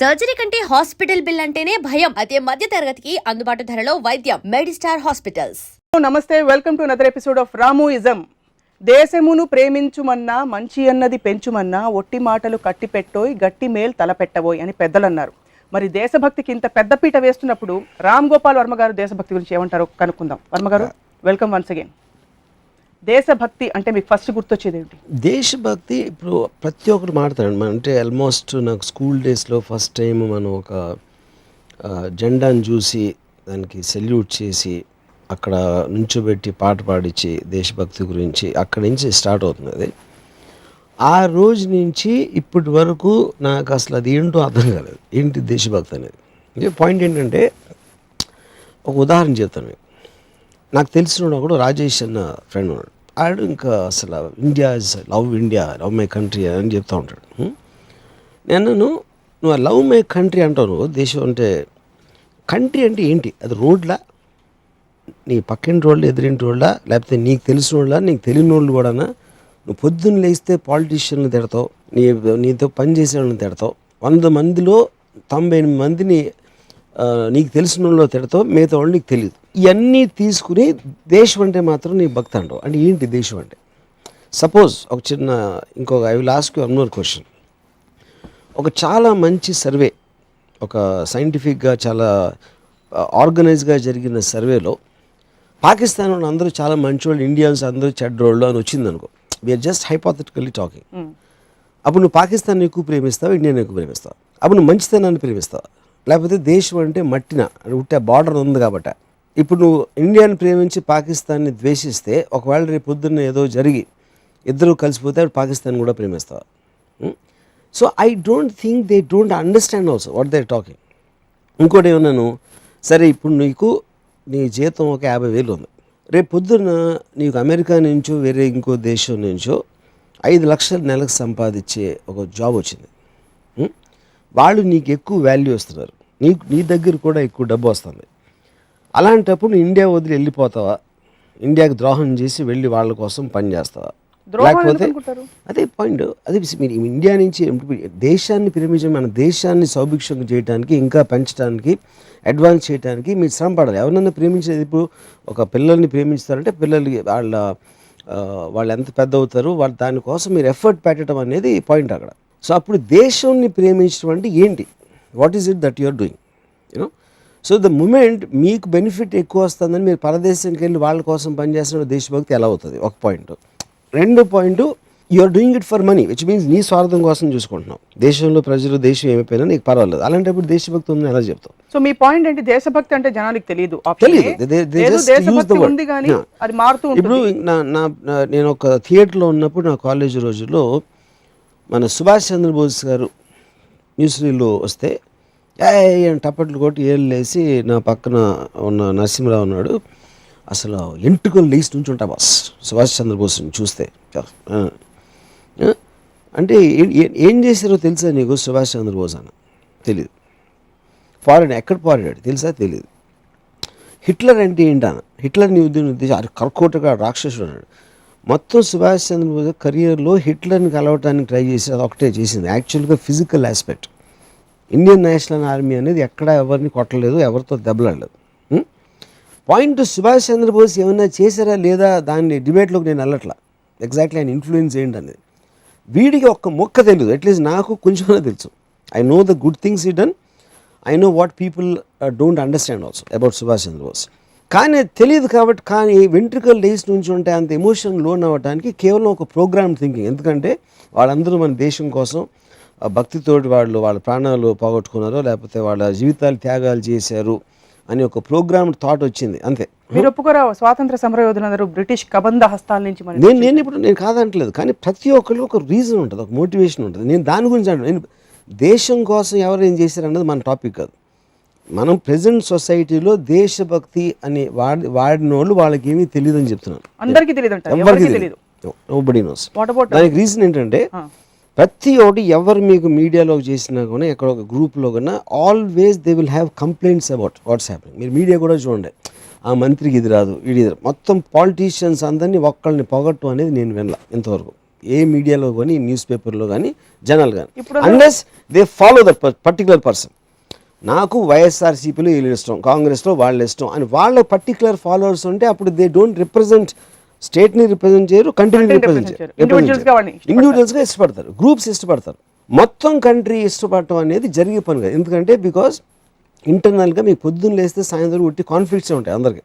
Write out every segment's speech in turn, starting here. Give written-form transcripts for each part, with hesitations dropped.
Surgery కంటే hospital bill అంటేనే భయం. అదే మధ్య తరగతికి అందుబాటు ధరలో వైద్యం. Medistar hospitals. నమస్తే, welcome to another episode of Ramuism. దేశమును ప్రేమించుమన్నా, మంచి అన్నది పెంచుమన్నా, ఒట్టి మాటలు కట్టిపెట్టోయ్, గట్టి మేల్ తలపెట్టబోయ్ అని పెద్దలు అన్నారు. మరి దేశభక్తికి ఇంత పెద్దపీట వేస్తున్నప్పుడు రామ్ గోపాల్ వర్మ గారు దేశభక్తి గురించి ఏమంటారో కనుక్కుందాం. వర్మ గారు, వెల్కమ్ వన్స్ అగైన్. దేశభక్తి అంటే మీకు ఫస్ట్ గుర్తొచ్చేది ఏంటి? దేశభక్తి ఇప్పుడు ప్రతి ఒక్కరు మాట్లాడండి. అంటే ఆల్మోస్ట్ నాకు స్కూల్ డేస్లో ఫస్ట్ టైం మనం ఒక జెండాను చూసి దానికి సెల్యూట్ చేసి అక్కడ నుంచోబెట్టి పాట పాడించి దేశభక్తి గురించి అక్కడి నుంచి స్టార్ట్ అవుతుంది. అది ఆ రోజు నుంచి ఇప్పటి వరకు నాకు అసలు అది ఏంటో అర్థం కాలేదు, ఏంటి దేశభక్తి అనేది. పాయింట్ ఏంటంటే ఒక ఉదాహరణ చెప్తాను. నాకు తెలిసిన కూడా రాజేష్ అన్న ఫ్రెండ్ ఉన్నాడు. ఆడు ఇంకా అసలు India is love India, love my country అని చెప్తూ ఉంటాడు. నేను నువ్వు లవ్ మై కంట్రీ అంటావు. నువ్వు దేశం అంటే కంట్రీ అంటే ఏంటి? అది రోడ్లా, నీ పక్కింటి రోడ్లు, ఎదురింటి రోడ్లా, లేకపోతే నీకు తెలిసిన వాళ్ళ, నీకు తెలియని వాళ్ళు కూడా. నువ్వు పొద్దున్న లేస్తే పాలిటీషియన్లు తిడతావు, నీతో పని చేసే వాళ్ళని తిడతావు, 100 మందిలో 98 మందిని నీకు తెలిసిన వాళ్ళు తిడతావు, మిగతా వాళ్ళు నీకు తెలియదు. ఇవన్నీ తీసుకుని దేశం అంటే మాత్రం నీ భక్తి అంటావు. అంటే ఏంటి దేశం అంటే? సపోజ్ ఒక చిన్న ఇంకొక I will ask you one more question. ఒక చాలా మంచి సర్వే, ఒక సైంటిఫిక్గా చాలా ఆర్గనైజ్గా జరిగిన సర్వేలో పాకిస్తాన్ వాళ్ళు అందరూ చాలా మంచి వాళ్ళు, ఇండియన్స్ అందరూ చెడ్డోళ్ళు అని వచ్చింది అనుకో. We are just hypothetically talking. అప్పుడు నువ్వు పాకిస్తాన్ ఎక్కువ ప్రేమిస్తావు, ఇండియాని ఎక్కువ ప్రేమిస్తావు. అప్పుడు నువ్వు మంచితనాన్ని ప్రేమిస్తావు, లేకపోతే దేశం అంటే మట్టిన ఉంటే బార్డర్ ఉంది కాబట్టి. ఇప్పుడు నువ్వు ఇండియాని ప్రేమించి పాకిస్తాన్ని ద్వేషిస్తే ఒకవేళ రేపు పొద్దున్న ఏదో జరిగి ఇద్దరు కలిసిపోతే అప్పుడు పాకిస్తాన్ కూడా ప్రేమిస్తావు. So I don't think they don't understand also what they are talking. ఇంకోటి ఏమన్నాను, సరే ఇప్పుడు నీకు నీ జీతం ఒక 50,000 ఉంది. రేపు పొద్దున్న నీకు అమెరికా నుంచో వేరే ఇంకో దేశం నుంచో 5 లక్షలు నెలకు సంపాదించే ఒక జాబ్ వచ్చింది. వాళ్ళు నీకు ఎక్కువ వాల్యూ ఇస్తున్నారు, నీ దగ్గర కూడా ఎక్కువ డబ్బు వస్తుంది. అలాంటప్పుడు ఇండియా వదిలి వెళ్ళిపోతావా? ఇండియాకి ద్రోహం చేసి వెళ్ళి వాళ్ళ కోసం పని చేస్తావా? లేకపోతే అదే పాయింట్. అదే మీరు ఇండియా నుంచి దేశాన్ని ప్రేమించడం, మన దేశాన్ని సౌభిక్షం చేయడానికి, ఇంకా పెంచడానికి, అడ్వాన్స్ చేయడానికి మీరు శ్రమ పడాలి. ఎవరన్నా ప్రేమించేది, ఇప్పుడు ఒక పిల్లల్ని ప్రేమిస్తారంటే పిల్లలకి వాళ్ళు ఎంత పెద్ద అవుతారు, వాళ్ళు దానికోసం మీరు ఎఫర్ట్ పెట్టడం అనేది పాయింట్ అక్కడ. సో అప్పుడు దేశాన్ని ప్రేమించడం అంటే ఏంటి? What is it that you are doing, you know? So the moment మీకు బెనిఫిట్ ఎక్కువ వస్తుందని మీరు పరదేశానికి వెళ్ళి వాళ్ళ కోసం పనిచేస్తున్న దేశభక్తి ఎలా అవుతుంది? ఒక పాయింట్. రెండో point, you are doing it for money, which means నీ స్వార్థం కోసం చూసుకుంటున్నావు. దేశంలో ప్రజలు, దేశం ఏమైపోయినా నీకు పర్వాలేదు. అలాంటిప్పుడు దేశభక్తి ఉందని ఎలా చెప్తావు? సో మీ పాయింట్ ఏంటి? దేశభక్తి అంటే జనానికి తెలియదు. ఇప్పుడు నేను ఒక థియేటర్లో ఉన్నప్పుడు నా కాలేజీ రోజుల్లో మన సుభాష్ చంద్రబోస్ గారు న్యూస్రీలో వస్తే టప్పట్లు కొట్టి ఏళ్ళు వేసి, నా పక్కన ఉన్న నరసింహరావు ఉన్నాడు, అసలు ఎంటుకలు లేచి నుంచి ఉంటా బాస్ సుభాష్ చంద్రబోస్ని చూస్తే. అంటే ఏం చేశారో తెలుసా నీకు? సుభాష్ చంద్రబోస్ అన్న తెలియదు. ఫారెన్ ఎక్కడ పారాడు తెలుసా? తెలియదు. హిట్లర్ అంటే ఏంటన్న? హిట్లర్ని ఉద్దేశం కర్కోటగా రాక్షసుడు అన్నాడు. మొత్తం సుభాష్ చంద్రబోస్ కెరియర్లో హిట్లర్ని కలవటానికి ట్రై చేసి అది ఒకటే చేసింది. యాక్చువల్గా physical aspect. Indian national army అనేది ఎక్కడ ఎవరిని కొట్టలేదు, ఎవరితో దెబ్బలాడలేదు. పాయింట్, సుభాష్ చంద్రబోస్ ఏమైనా చేశారా లేదా దాన్ని డిబేట్లోకి నేను వెళ్ళట్లా. ఎగ్జాక్ట్లీ ఆయన ఇన్ఫ్లుయెన్స్ ఏంటి అనేది వీడికి ఒక్క మొక్క తెలియదు. అట్లీస్ట్ నాకు కొంచెం తెలుసు. I know the good things he done, I know what people don't understand also about Subhash Chandrabose. కానీ తెలియదు కాబట్టి. కానీ వెంట్రుకలు లేచి నుంచి ఉంటే అంత ఎమోషన్ లోన్ అవ్వడానికి కేవలం ఒక ప్రోగ్రామ్ థింకింగ్. ఎందుకంటే వాళ్ళందరూ మన దేశం కోసం భక్తితోటి వాళ్ళ ప్రాణాలు పోగొట్టుకున్నారో, లేకపోతే వాళ్ళ జీవితాలు త్యాగాలు చేశారు అని ఒక ప్రోగ్రామ్ థాట్ వచ్చింది, అంతే. మీరు ఒప్పుకోరా? స్వాతంత్ర సమరయోధులందరూ బ్రిటిష్ కబంధ హస్తాల నుంచి నేను కాదంటలేదు, కానీ ప్రతి ఒక్కరికి ఒక రీజన్ ఉంటుంది, ఒక మోటివేషన్ ఉంటుంది. నేను దాని గురించి అంటాను. నేను దేశం కోసం ఎవరు ఏం చేశారన్నది మన టాపిక్ కాదు. మనం ప్రజెంట్ సొసైటీలో దేశభక్తి అని వాడిన వాళ్ళు వాళ్ళకి ఏమీ తెలియదు అని చెప్తున్నాను. అందరికీ తెలియదు, ఎవరికి తెలియదు. Nobody nose. దానికి రీజన్ ఏంటంటే ప్రతి ఒక్కటి ఎవరు మీకు మీడియాలో చేసినా కూడా, ఎక్కడ ఒక గ్రూప్లో కన్నా, always they will have complaints about what's happening. మీరు మీడియా కూడా చూడండి, ఆ మంత్రికి ఇది రాదు, ఇది మొత్తం పాలిటీషియన్స్ అందరినీ ఒక్కళ్ళని పొగట్టు అనేది నేను వినలా ఇంతవరకు. ఏ మీడియాలో కానీ న్యూస్ పేపర్లో కానీ జనాలు కానీ ఇప్పుడు unless they follow that particular person. నాకు వైఎస్ఆర్సీపీలో వీళ్ళు ఇష్టం, కాంగ్రెస్లో వాళ్ళు ఇష్టం అని వాళ్ళ పర్టికులర్ ఫాలోవర్స్ ఉంటే అప్పుడు దే డోంట్ రిప్రజెంట్ స్టేట్ని రిప్రజెంట్ చేయరు, కంట్రీని రిప్రజెంట్ చేయరు. ఇండివిజువల్స్గా ఇష్టపడతారు, గ్రూప్స్ ఇష్టపడతారు. మొత్తం కంట్రీ ఇష్టపడటం అనేది జరిగే పని కాదు. ఎందుకంటే బికాజ్ ఇంటర్నల్గా మీకు పొద్దున్న లేస్తే సాయంత్రం ఉట్టి కాన్ఫ్లిక్ట్సే ఉంటాయి అందరికీ.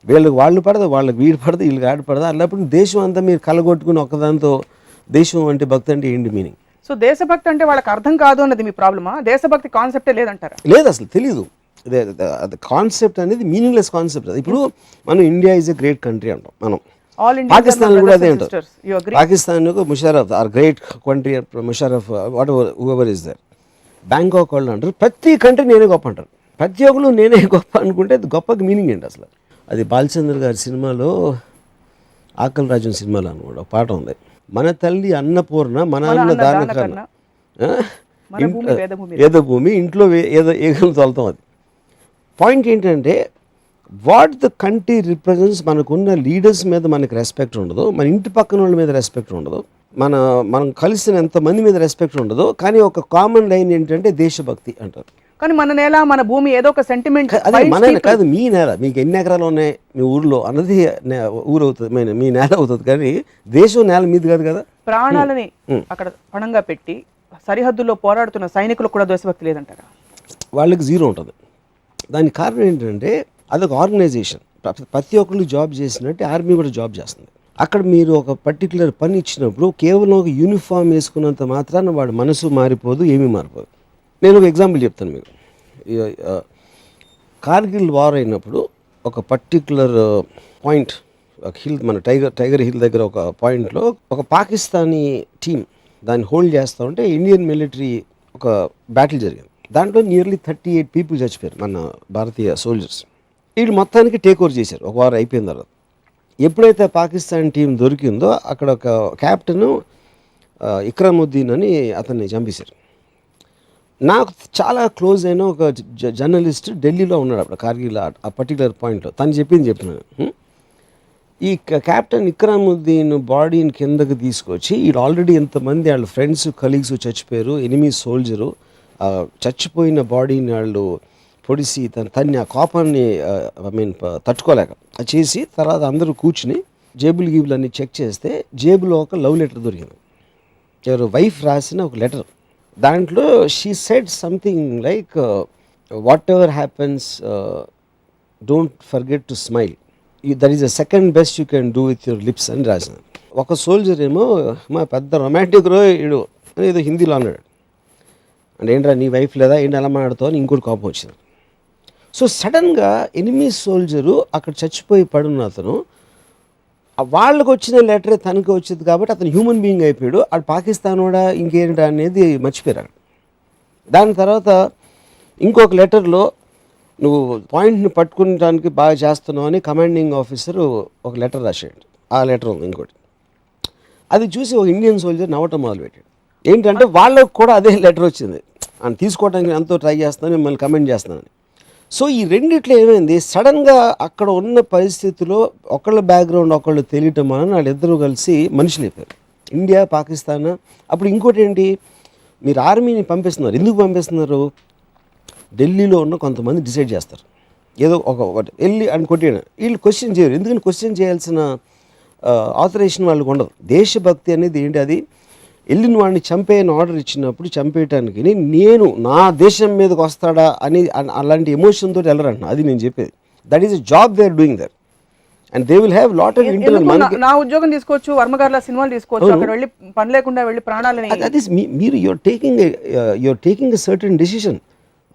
వీళ్ళకి వాళ్ళు పడదు, వాళ్ళకి వీడు పడదు, వీళ్ళకి ఆడు పడదు. అన్నప్పుడు దేశం అంతా మీరు కలగొట్టుకుని ఒక్కదాంతో దేశం అంటే భక్తి అంటే ఏంటి మీనింగ్? సో దేశభక్తి అంటే వాళ్ళకి అర్థం కాదు అన్నది మీ ప్రాబ్లమా? దేశభక్తి కాన్సెప్టే లేదంటారా? లేదు, అసలు తెలీదు. కాన్సెప్ట్ అనేది మీనింగ్లెస్ కాన్సెప్ట్. ఇప్పుడు మనం India is a great country అంటాం, మనం పాకిస్తాన్ కూడా అదే అంటారు. Pakistan Musharraf are great country, Musharraf whatever whoever is there. Bangkok వాళ్ళు అంటారు ప్రతి కంట్రీ నేనే గొప్ప అంటారు. ప్రతి ఒక్కరు నేనే గొప్ప అనుకుంటే గొప్పకి మీనింగ్ ఏంటి అసలు? అది బాలచంద్ర గారి సినిమాలో ఆకలి రాజ్యం సినిమాలో అనమాట ఒక పాట ఉంది, మన తల్లి అన్నపూర్ణ మన అన్న దాన కన్నా వేదభూమి ఇంట్లో ఏగలు తోలుతాం. అది పాయింట్ ఏంటంటే వాట్ ద కంట్రీ రిప్రజెంట్స్. మనకున్న లీడర్స్ మీద మనకి రెస్పెక్ట్ ఉండదు, మన ఇంటి పక్కన వాళ్ళ మీద రెస్పెక్ట్ ఉండదు, మనం కలిసిన ఎంతమంది మీద రెస్పెక్ట్ ఉండదు. కానీ ఒక కామన్ లైన్ ఏంటంటే దేశభక్తి అంటారు. కానీ మన నేల మన భూమి ఏదో ఒక సెంటిమెంట్. అదే మన కాదు, మీ నేల, మీకు ఎన్ని ఎకరాలు ఉన్నాయి మీ ఊర్లో అన్నది ఊరు అవుతుంది, మీ నేల అవుతుంది. కానీ దేశం నేల మీది కాదు కదా. ప్రాణాలని అక్కడ పణంగా పెట్టి సరిహద్దుల్లో పోరాడుతున్న సైనికులకు కూడా దేశభక్తి లేదంటారా? వాళ్ళకి జీరో ఉంటుంది. దానికి కారణం ఏంటంటే అదొక ఆర్గనైజేషన్. ప్రతి ఒక్కళ్ళు జాబ్ చేసినట్టు ఆర్మీ కూడా జాబ్ చేస్తుంది. అక్కడ మీరు ఒక పర్టికులర్ పని ఇచ్చినప్పుడు కేవలం ఒక యూనిఫామ్ వేసుకున్నంత మాత్రాన వాడు మనసు మారిపోదు, ఏమీ మారిపోదు. నేను ఒక ఎగ్జాంపుల్ చెప్తాను మీకు. కార్గిల్ వార్ అయినప్పుడు ఒక పర్టికులర్ పాయింట్, ఒక హిల్, మన టైగర్ హిల్ దగ్గర ఒక పాయింట్లో ఒక పాకిస్తానీ టీం దాన్ని హోల్డ్ చేస్తూ ఉంటే ఇండియన్ మిలిటరీ ఒక బ్యాటిల్ జరిగింది. దాంట్లో నియర్లీ 38 పీపుల్ చచ్చిపోయారు, మన భారతీయ సోల్జర్స్. వీళ్ళు మొత్తానికి టేక్ ఓవర్ చేశారు ఒక వారం అయిపోయిన తర్వాత. ఎప్పుడైతే పాకిస్తాన్ టీం దొరికిందో అక్కడ ఒక క్యాప్టెన్ ఇక్రముద్దీన్ అని అతన్ని చంపేశారు. నాకు చాలా క్లోజ్ అయిన ఒక జర్నలిస్ట్ ఢిల్లీలో ఉన్నాడు అప్పుడు కార్గిల్ ఆ పర్టికులర్ పాయింట్లో. తను చెప్తున్నాను, ఈ క్యాప్టెన్ ఇక్రముద్దీన్ బాడీని కిందకి తీసుకొచ్చి వీళ్ళు ఆల్రెడీ ఎంతమంది వాళ్ళ ఫ్రెండ్స్ కలీగ్స్ చచ్చిపోయారు, ఎనిమీ సోల్జరు చచ్చిపోయిన బాడీని వాళ్ళు పొడిసి తన్ని ఆ కోపాన్ని తట్టుకోలేక చేసి తర్వాత అందరూ కూర్చుని జేబులు గీబులు అన్నీ చెక్ చేస్తే జేబులో ఒక లవ్ లెటర్ దొరికింది. ఎవరు వైఫ్ రాసిన ఒక లెటర్. దాంట్లో she said something like what ever happens don't forget to smile, that is the second best you can do with your lips అని రాసిన. ఒక సోల్జర్ ఏమో మా పెద్ద రొమాంటిక్ రోయిడు అని ఏదో హిందీలో అన్నాడు. అంటే ఏంట్రా నీ వైఫ్ లేదా ఏంటి ఎలా మాట్లాడుతావు అని ఇంకోటి కోపం వచ్చింది. సో సడన్గా ఎనిమీ సోల్జరు అక్కడ చచ్చిపోయి పడున్న అతను వాళ్ళకు వచ్చిన లెటరే తనకి వచ్చింది కాబట్టి అతను హ్యూమన్ బీయింగ్ అయిపోయాడు. అటు పాకిస్తాన్ కూడా ఇంకేంటి అనేది మర్చిపోయారు. దాని తర్వాత ఇంకొక లెటర్లో నువ్వు పాయింట్ని పట్టుకోవడానికి బాగా చేస్తున్నావు అని కమాండింగ్ ఆఫీసరు ఒక లెటర్ రాశాడు. ఆ లెటర్ ఉంది ఇంకోటి. అది చూసి ఒక ఇండియన్ సోల్జర్ నవ్వటం మొదలుపెట్టాడు. ఏంటంటే వాళ్ళకు కూడా అదే లెటర్ వచ్చింది, అని తీసుకోవడానికి ఎంతో ట్రై చేస్తున్నాను, మిమ్మల్ని కమెంట్ చేస్తున్నాను. సో ఈ రెండిట్లో ఏమైంది, సడన్గా అక్కడ ఉన్న పరిస్థితిలో ఒకళ్ళ బ్యాక్గ్రౌండ్ ఒకళ్ళు తెలియటం వలన వాళ్ళిద్దరూ కలిసి మనుషులు అయిపోయారు. ఇండియా పాకిస్తాన్. అప్పుడు ఇంకోటి ఏంటి, మీరు ఆర్మీని పంపిస్తున్నారు, ఎందుకు పంపిస్తున్నారు? ఢిల్లీలో ఉన్న కొంతమంది డిసైడ్ చేస్తారు ఏదో ఒకటి వెళ్ళి అని కొట్టేయడం. వీళ్ళు క్వశ్చన్ చేయరు, ఎందుకని క్వశ్చన్ చేయాల్సిన ఆథరైజేషన్ వాళ్ళకి ఉండదు. దేశభక్తి అనేది ఏంటి, అది వెళ్ళిన వాడిని చంపేయని ఆర్డర్ ఇచ్చినప్పుడు చంపేయటానికి నేను నా దేశం మీదకి వస్తాడా అని అలాంటి ఎమోషన్ తోటి వెళ్ళరంటున్నా. అది నేను చెప్పేది. That is a job they are doing there and they will have lot of internal. నా ఉద్యోగం తీసుకోవచ్చు, వర్మగారుల సినిమాలు తీసుకోవచ్చు, అక్కడ వెళ్ళి పని లేకుండా వెళ్ళి ప్రాణాలని. అది మీరు you're taking a certain decision.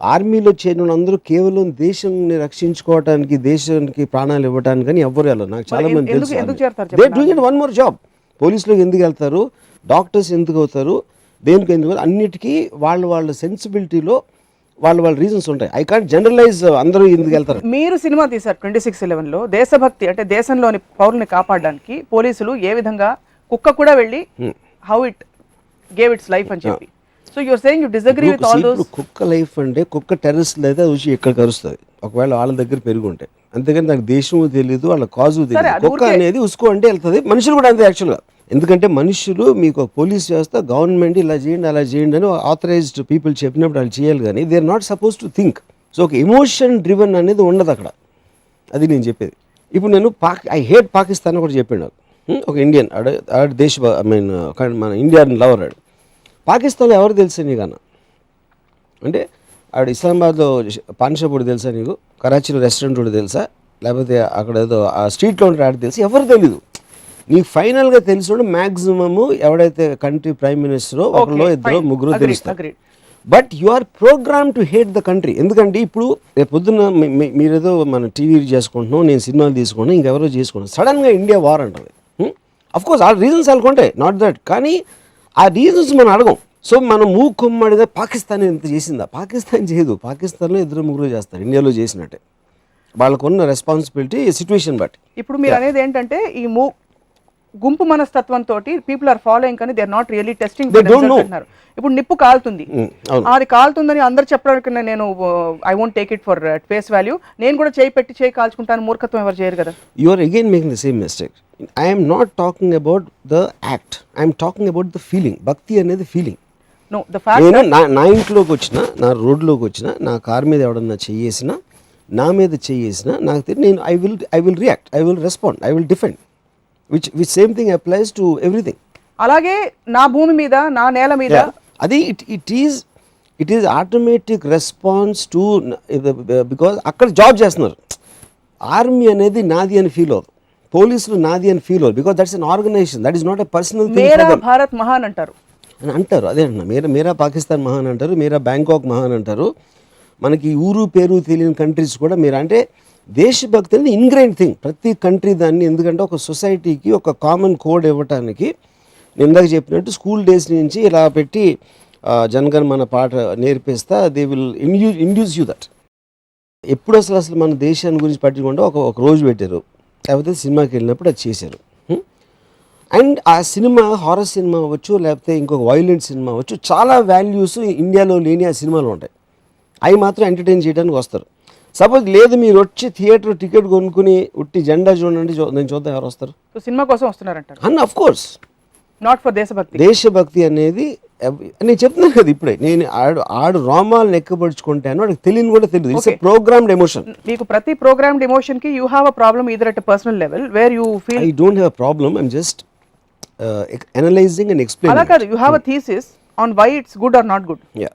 ఆర్మీలో చేరిన అందరూ కేవలం దేశాన్ని రక్షించుకోవడానికి, దేశానికి ప్రాణాలు ఇవ్వడానికి కానీ ఎవ్వరు వెళ్ళరు. నాకు చాలా మంది తెలుసు. They doing it one more job. పోలీసులోకి ఎందుకు వెళ్తారు, డాక్టర్స్ ఎందుకు అవుతారు, దేనికి ఎందుకు, అన్నిటికీ వాళ్ళ సెన్సిబిలిటీలో వాళ్ళ రీజన్స్ ఉంటాయి. ఐ కాంట్ జనరలైజ్ అందరూ ఎందుకు వెళ్తారు. మీరు సినిమా తీశారు 26/11లో. దేశభక్తి అంటే దేశంలోని పౌరుల్ని కాపాడడానికి పోలీసులు ఏ విధంగా, కుక్క కూడా వెళ్ళి how it gave its life అని చెప్పి. So you're saying you disagree with all those. కుక్క లైఫ్ అంటే కుక్క టెర్రరిస్ట్ అయితే వచ్చి ఇక్కడ కరుస్తుంది ఒకవేళ వాళ్ళ దగ్గర పెరుగుంటే. అంతేగాని నాకు దేశము తెలియదు, వాళ్ళ కాజు తెలియదు. కుక్క అనేది ఉసుకో అంటే వెళ్తుంది. మనుషులు కూడా అంతే యాక్చువల్గా. ఎందుకంటే మనుషులు మీకు ఒక పోలీస్ వ్యవస్థ గవర్నమెంట్ ఇలా చేయండి అలా చేయండి అని ఆథరైజ్డ్ పీపుల్ చెప్పినప్పుడు వాళ్ళు చేయాలి, కానీ they are not suppose to think. So ఒక ఎమోషన్ డ్రివన్ అనేది ఉండదు అక్కడ. అది నేను చెప్పేది. ఇప్పుడు నేను ఐ హేట్ పాకిస్తాన్ ఒకటి చెప్పాడు నాకు, ఒక ఇండియన్ ఆడు దేశ మన ఇండియన్ లవర్ ఆడు. పాకిస్తాన్లో ఎవరు తెలుసా నీకన్నా అంటే ఆడు ఇస్లామాబాద్లో పాన్ షాప్ కూడా తెలుసా నీకు, కరాచీలో రెస్టారెంట్ కూడా తెలుసా, లేకపోతే అక్కడ ఏదో ఆ స్ట్రీట్లో ఉంటే ఆడు తెలుసు, ఎవరు తెలీదు. నీకు ఫైనల్గా తెలిసినప్పుడు మ్యాక్సిమము ఎవడైతే కంట్రీ ప్రైమ్ మినిస్టరో ఒకరిలో ఇద్దరు ముగ్గురు తెలుస్తారు. But you are program to hate the country. ఎందుకంటే ఇప్పుడు రేపు పొద్దున్న మీరేదో మనం టీవీ చేసుకుంటున్నాం, నేను సినిమాలు తీసుకుంటున్నాం, ఇంకెవరో చేసుకుంటాం, సడన్గా ఇండియా వార్ అంటుంది. అఫ్కోర్స్ ఆ రీజన్స్ అనుకుంటే నాట్ దట్, కానీ ఆ రీజన్స్ మనం అడగం. సో మనం మూకుమ్మడిగా పాకిస్తాన్ ఎంత చేసిందా, పాకిస్తాన్ చేయదు, పాకిస్తాన్లో ఇద్దరు ముగ్గురు చేస్తారు, ఇండియాలో చేసినట్టే. వాళ్ళకున్న రెస్పాన్సిబిలిటీ సిచ్యువేషన్ బట్టి. ఇప్పుడు మీరు అనేది ఏంటంటే ఈ గుంపు మనస్తత్వంతో పీపుల్ ఆర్ ఫాలోయింగ్ కానీ they are not really testing అంటున్నారు. ఇప్పుడు నిప్పు కాలుతుంది, అది కాలుతుందని అందరు చెప్పడానికి నేను I won't take it for face value, నేను కూడా చేయి పెట్టి చేయి కాల్చుకుంటాను, మూర్ఖత్వం ఎవరు చేయరు కదా. You are again making the same mistake. I'm not talking about the act, I'm talking about the feeling. భక్తి అనేది ఫీలింగ్. నేను నా ఇంట్లోకి వచ్చిన, నా రోడ్లోకి వచ్చిన, నా కార్ మీద ఎవడన్నా చెయ్యేసినా, నా మీద చెయ్యేసినా, నాకు నేను I will react, I will respond, I will defend, which same thing applies to everything. అలాగే నా భూమి మీద, నా నేల మీద అది it is automatic response to, because అక్కడ జాబ్ చేస్తున్నారు. ఆర్మీ అనేది నాది అని ఫీల్ అవ్వదు, పోలీసులు నాది అని ఫీల్ అవ్వదు, because that's an organisation, that is not a personal thing. మేరా భారత్ మహాన్ అంటారు అని అంటారు, అదే అంటున్నా, మేరా పాకిస్తాన్ మహాన్ అంటారు, మేరా బ్యాంకాక్ మహాన్ అంటారు. మనకి ఊరు పేరు తెలియని కంట్రీస్ కూడా మీరు అంటే దేశభక్తి అనేది ఇన్గ్రైన్ థింగ్ ప్రతి కంట్రీ దాన్ని. ఎందుకంటే ఒక సొసైటీకి ఒక కామన్ కోడ్ ఇవ్వటానికి నేను ఇందాక చెప్పినట్టు స్కూల్ డేస్ నుంచి ఇలా పెట్టి జనగణ మన పాట నేర్పిస్తా, they will induce you that. ఎప్పుడు అసలు మన దేశాన్ని గురించి పట్టుకుంటే ఒక రోజు పెట్టారు, లేకపోతే సినిమాకి వెళ్ళినప్పుడు అది చేశారు. అండ్ ఆ సినిమా హారర్ సినిమా అవ్వచ్చు, లేకపోతే ఇంకొక వైలెంట్ సినిమా అవ్వచ్చు, చాలా వాల్యూస్ ఇండియాలో లేని ఆ సినిమాలు ఉంటాయి. అవి మాత్రం ఎంటర్టైన్ చేయడానికి వస్తారు. సపోజ్ లేదు మీరు వచ్చి థియేటర్ టికెట్ కొనుక్కుని ఉట్టి జెండా చూడండి నేను చూద్దాం, ఎవరు వస్తారు? సినిమా కోసం వస్తున్నారంటారు. అన్న ఆఫ్ కోర్స్ నాట్ ఫర్ దేశభక్తి. దేశభక్తి అనేది నేను చెప్తున్నాను కదా ఇప్పుడే, నేను ఆడు రోమాలను ఎక్కబడుచుకుంటాను, వాడికి తెలియని కూడా తెలియదు. It's a programmed emotion. మీకు ప్రతి ప్రోగ్రామ్డ్ ఎమోషన్ కి you have a problem either at personal level where you feel. I don't have a problem, I'm just analysing and explaining. అలా కాదు, you have a thesis on why it's good or not good. Yeah,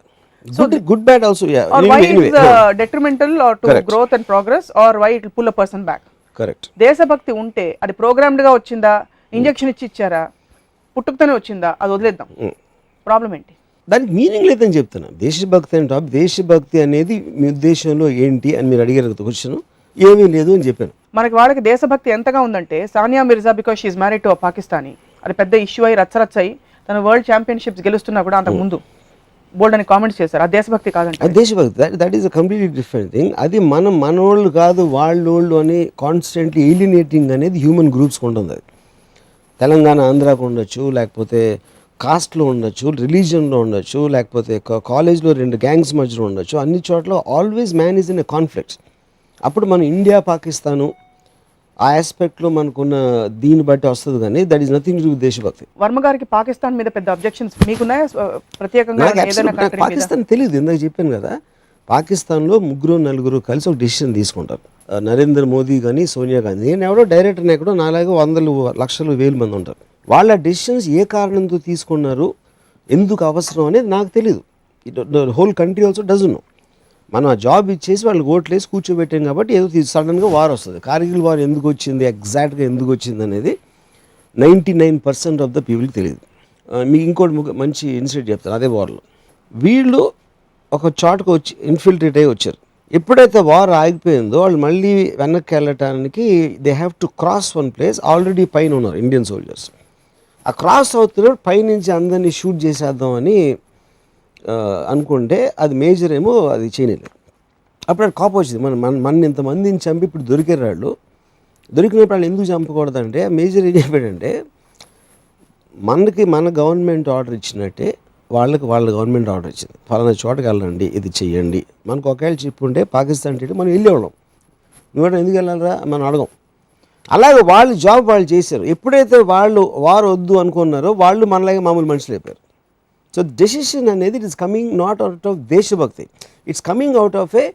good bad also, yeah, or why it's detrimental or to correct. Growth and progress, or why it will pull a person back. Correct. దేశభక్తి ఉంటే అది programmed గా వచ్చిందా, injection ఇచ్చి ఇచ్చారా, పుట్టుకతోనే వచ్చిందా, అది వదిలేద్దాం. ప్రాబ్లం ఏంటి? దానికి మీనింగ్ లేదని చెప్తున్నా. దేశభక్తి అంటే దేశభక్తి అనేది మీ ఉద్దేశంలో ఏంటి అని మీరు అడిగారు క్వశ్చన్, ఏమీ లేదు అని చెప్పాను. మనకి వాళ్ళకి దేశభక్తి ఎంతగా ఉందంటే Sania Mirza because she married to Pakistani, అది పెద్ద ఇష్యూ అయ్యి రచ్చరచ్చయి తన వరల్డ్ ఛాంపియన్షిప్స్ గెలుస్తున్నా కూడా అంతకు ముందు బోల్డ్ అని కామెంట్స్ చేశారు. ఆ దేశభక్తి కాదండి, అది దేశభక్తి. That is a completely different thing. అది మనోళ్ళు కాదు వాళ్ళోళ్ళు అని కాన్స్టెంట్లీ ఎలినేటింగ్ అనేది హ్యూమన్ గ్రూప్స్కి ఉంటుంది. అది తెలంగాణ ఆంధ్రాకు ఉండొచ్చు, లేకపోతే కాస్ట్లో ఉండొచ్చు, రిలీజియన్లో ఉండొచ్చు, లేకపోతే కాలేజ్లో 2 గ్యాంగ్స్ మధ్యలో ఉండొచ్చు. అన్ని చోట్ల always man is in a conflicts. అప్పుడు మనం ఇండియా పాకిస్తాను ఆ ఆస్పెక్ట్లో మనకున్న దీన్ని బట్టి వస్తుంది, కానీ that is nothing to do with దేశభక్తి. వర్మ గారికి పాకిస్తాన్ మీద పెద్ద అబ్జెక్షన్స్ మీకున్నాయా ప్రత్యేకంగా? పాకిస్తాన్ తెలియదు, ఇందాక చెప్పాను కదా, పాకిస్తాన్లో 3-4 కలిసి ఒక డెసిషన్ తీసుకుంటారు. నరేంద్ర మోదీ కానీ సోనియా గాంధీ, నేను ఎవడో డైరెక్టర్ని ఎక్కడో నాలాగా 100,000,000 మంది ఉంటారు. వాళ్ళ డెసిషన్స్ ఏ కారణంతో తీసుకున్నారు, ఎందుకు అవసరం అనేది నాకు తెలియదు. Whole country also doesn't know. మనం ఆ జాబ్ ఇచ్చేసి వాళ్ళకి ఓట్లు వేసి కూర్చోబెట్టాం కాబట్టి ఏదో సడన్గా వార్ వస్తుంది. కార్గిల్ వార్ ఎందుకు వచ్చింది, ఎగ్జాక్ట్గా ఎందుకు వచ్చింది అనేది 99% ఆఫ్ ద పీపుల్కి తెలియదు. మీకు ఇంకోటి మంచి ఇన్సిడెంట్ చెప్తాను. అదే వార్లో వీళ్ళు ఒక చోటకు వచ్చి ఇన్ఫిల్ట్రేట్ అయ్యి వచ్చారు. ఎప్పుడైతే వార్ ఆగిపోయిందో వాళ్ళు మళ్ళీ వెనక్కి వెళ్ళటానికి they have to cross one place. Already పైన ఉన్నారు ఇండియన్ సోల్జర్స్. ఆ క్రాస్ అవుతున్నప్పుడు పైనుంచి అందరినీ షూట్ చేసేద్దామని అనుకుంటే అది మేజర్ ఏమో అది చేయలేదు. అప్పుడు అది కోపం వచ్చింది, మన ఇంతమందిని చంపి ఇప్పుడు దొరికారు వాళ్ళు, దొరికినప్పుడు వాళ్ళు ఎందుకు చంపకూడదంటే మేజర్ ఏం చెప్పాడంటే మన గవర్నమెంట్ ఆర్డర్ ఇచ్చినట్టే వాళ్ళ గవర్నమెంట్ ఆర్డర్ ఇచ్చింది, ఫలానా చోటకి వెళ్ళండి, ఇది చెయ్యండి. మనకు ఒకవేళ చెప్పుంటే పాకిస్తాన్ మనం వెళ్ళేవాళ్ళం, నువ్వు ఎందుకు వెళ్ళాలరా మనం అడగం. అలాగే వాళ్ళు జాబ్ వాళ్ళు చేశారు. ఎప్పుడైతే వారు వద్దు అనుకున్నారో వాళ్ళు మనలాగే మామూలు మనుషులు అయిపోయారు. సో డెసిషన్ అనేది it is coming not out of దేశభక్తి, it's coming out of a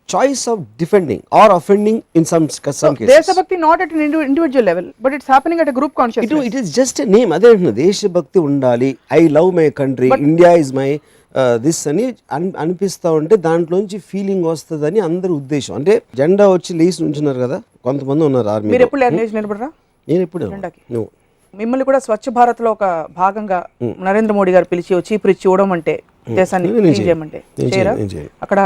choice of defending or offending in some cases. దేశభక్తి not at individual level but it's happening at group consciousness. It is just name. అదే అంటున్నా, దేశభక్తి ఉండాలి, I love my country, India is my this అని అనిపిస్తూ ఉంటే దాంట్లోంచి feeling వస్తుందని అందరి ఉద్దేశం. అంటే జెండా వచ్చి లేచి నుంచున్నారు కదా, కొంతమంది ఉన్నారు ఆర్మీ. మీరు ఎప్పుడు లేచి నిలబడరా? నేను ఎప్పుడు నువ్వు మిమ్మల్ని కూడా స్వచ్ఛ భారత్ లో ఒక భాగంగా నరేంద్ర మోడీ గారు పిలిచి చీపురు ఇచ్చి ఇవ్వడం అంటే దేశాన్ని క్లీన్ చేయమంటే చేయరా? అక్కడ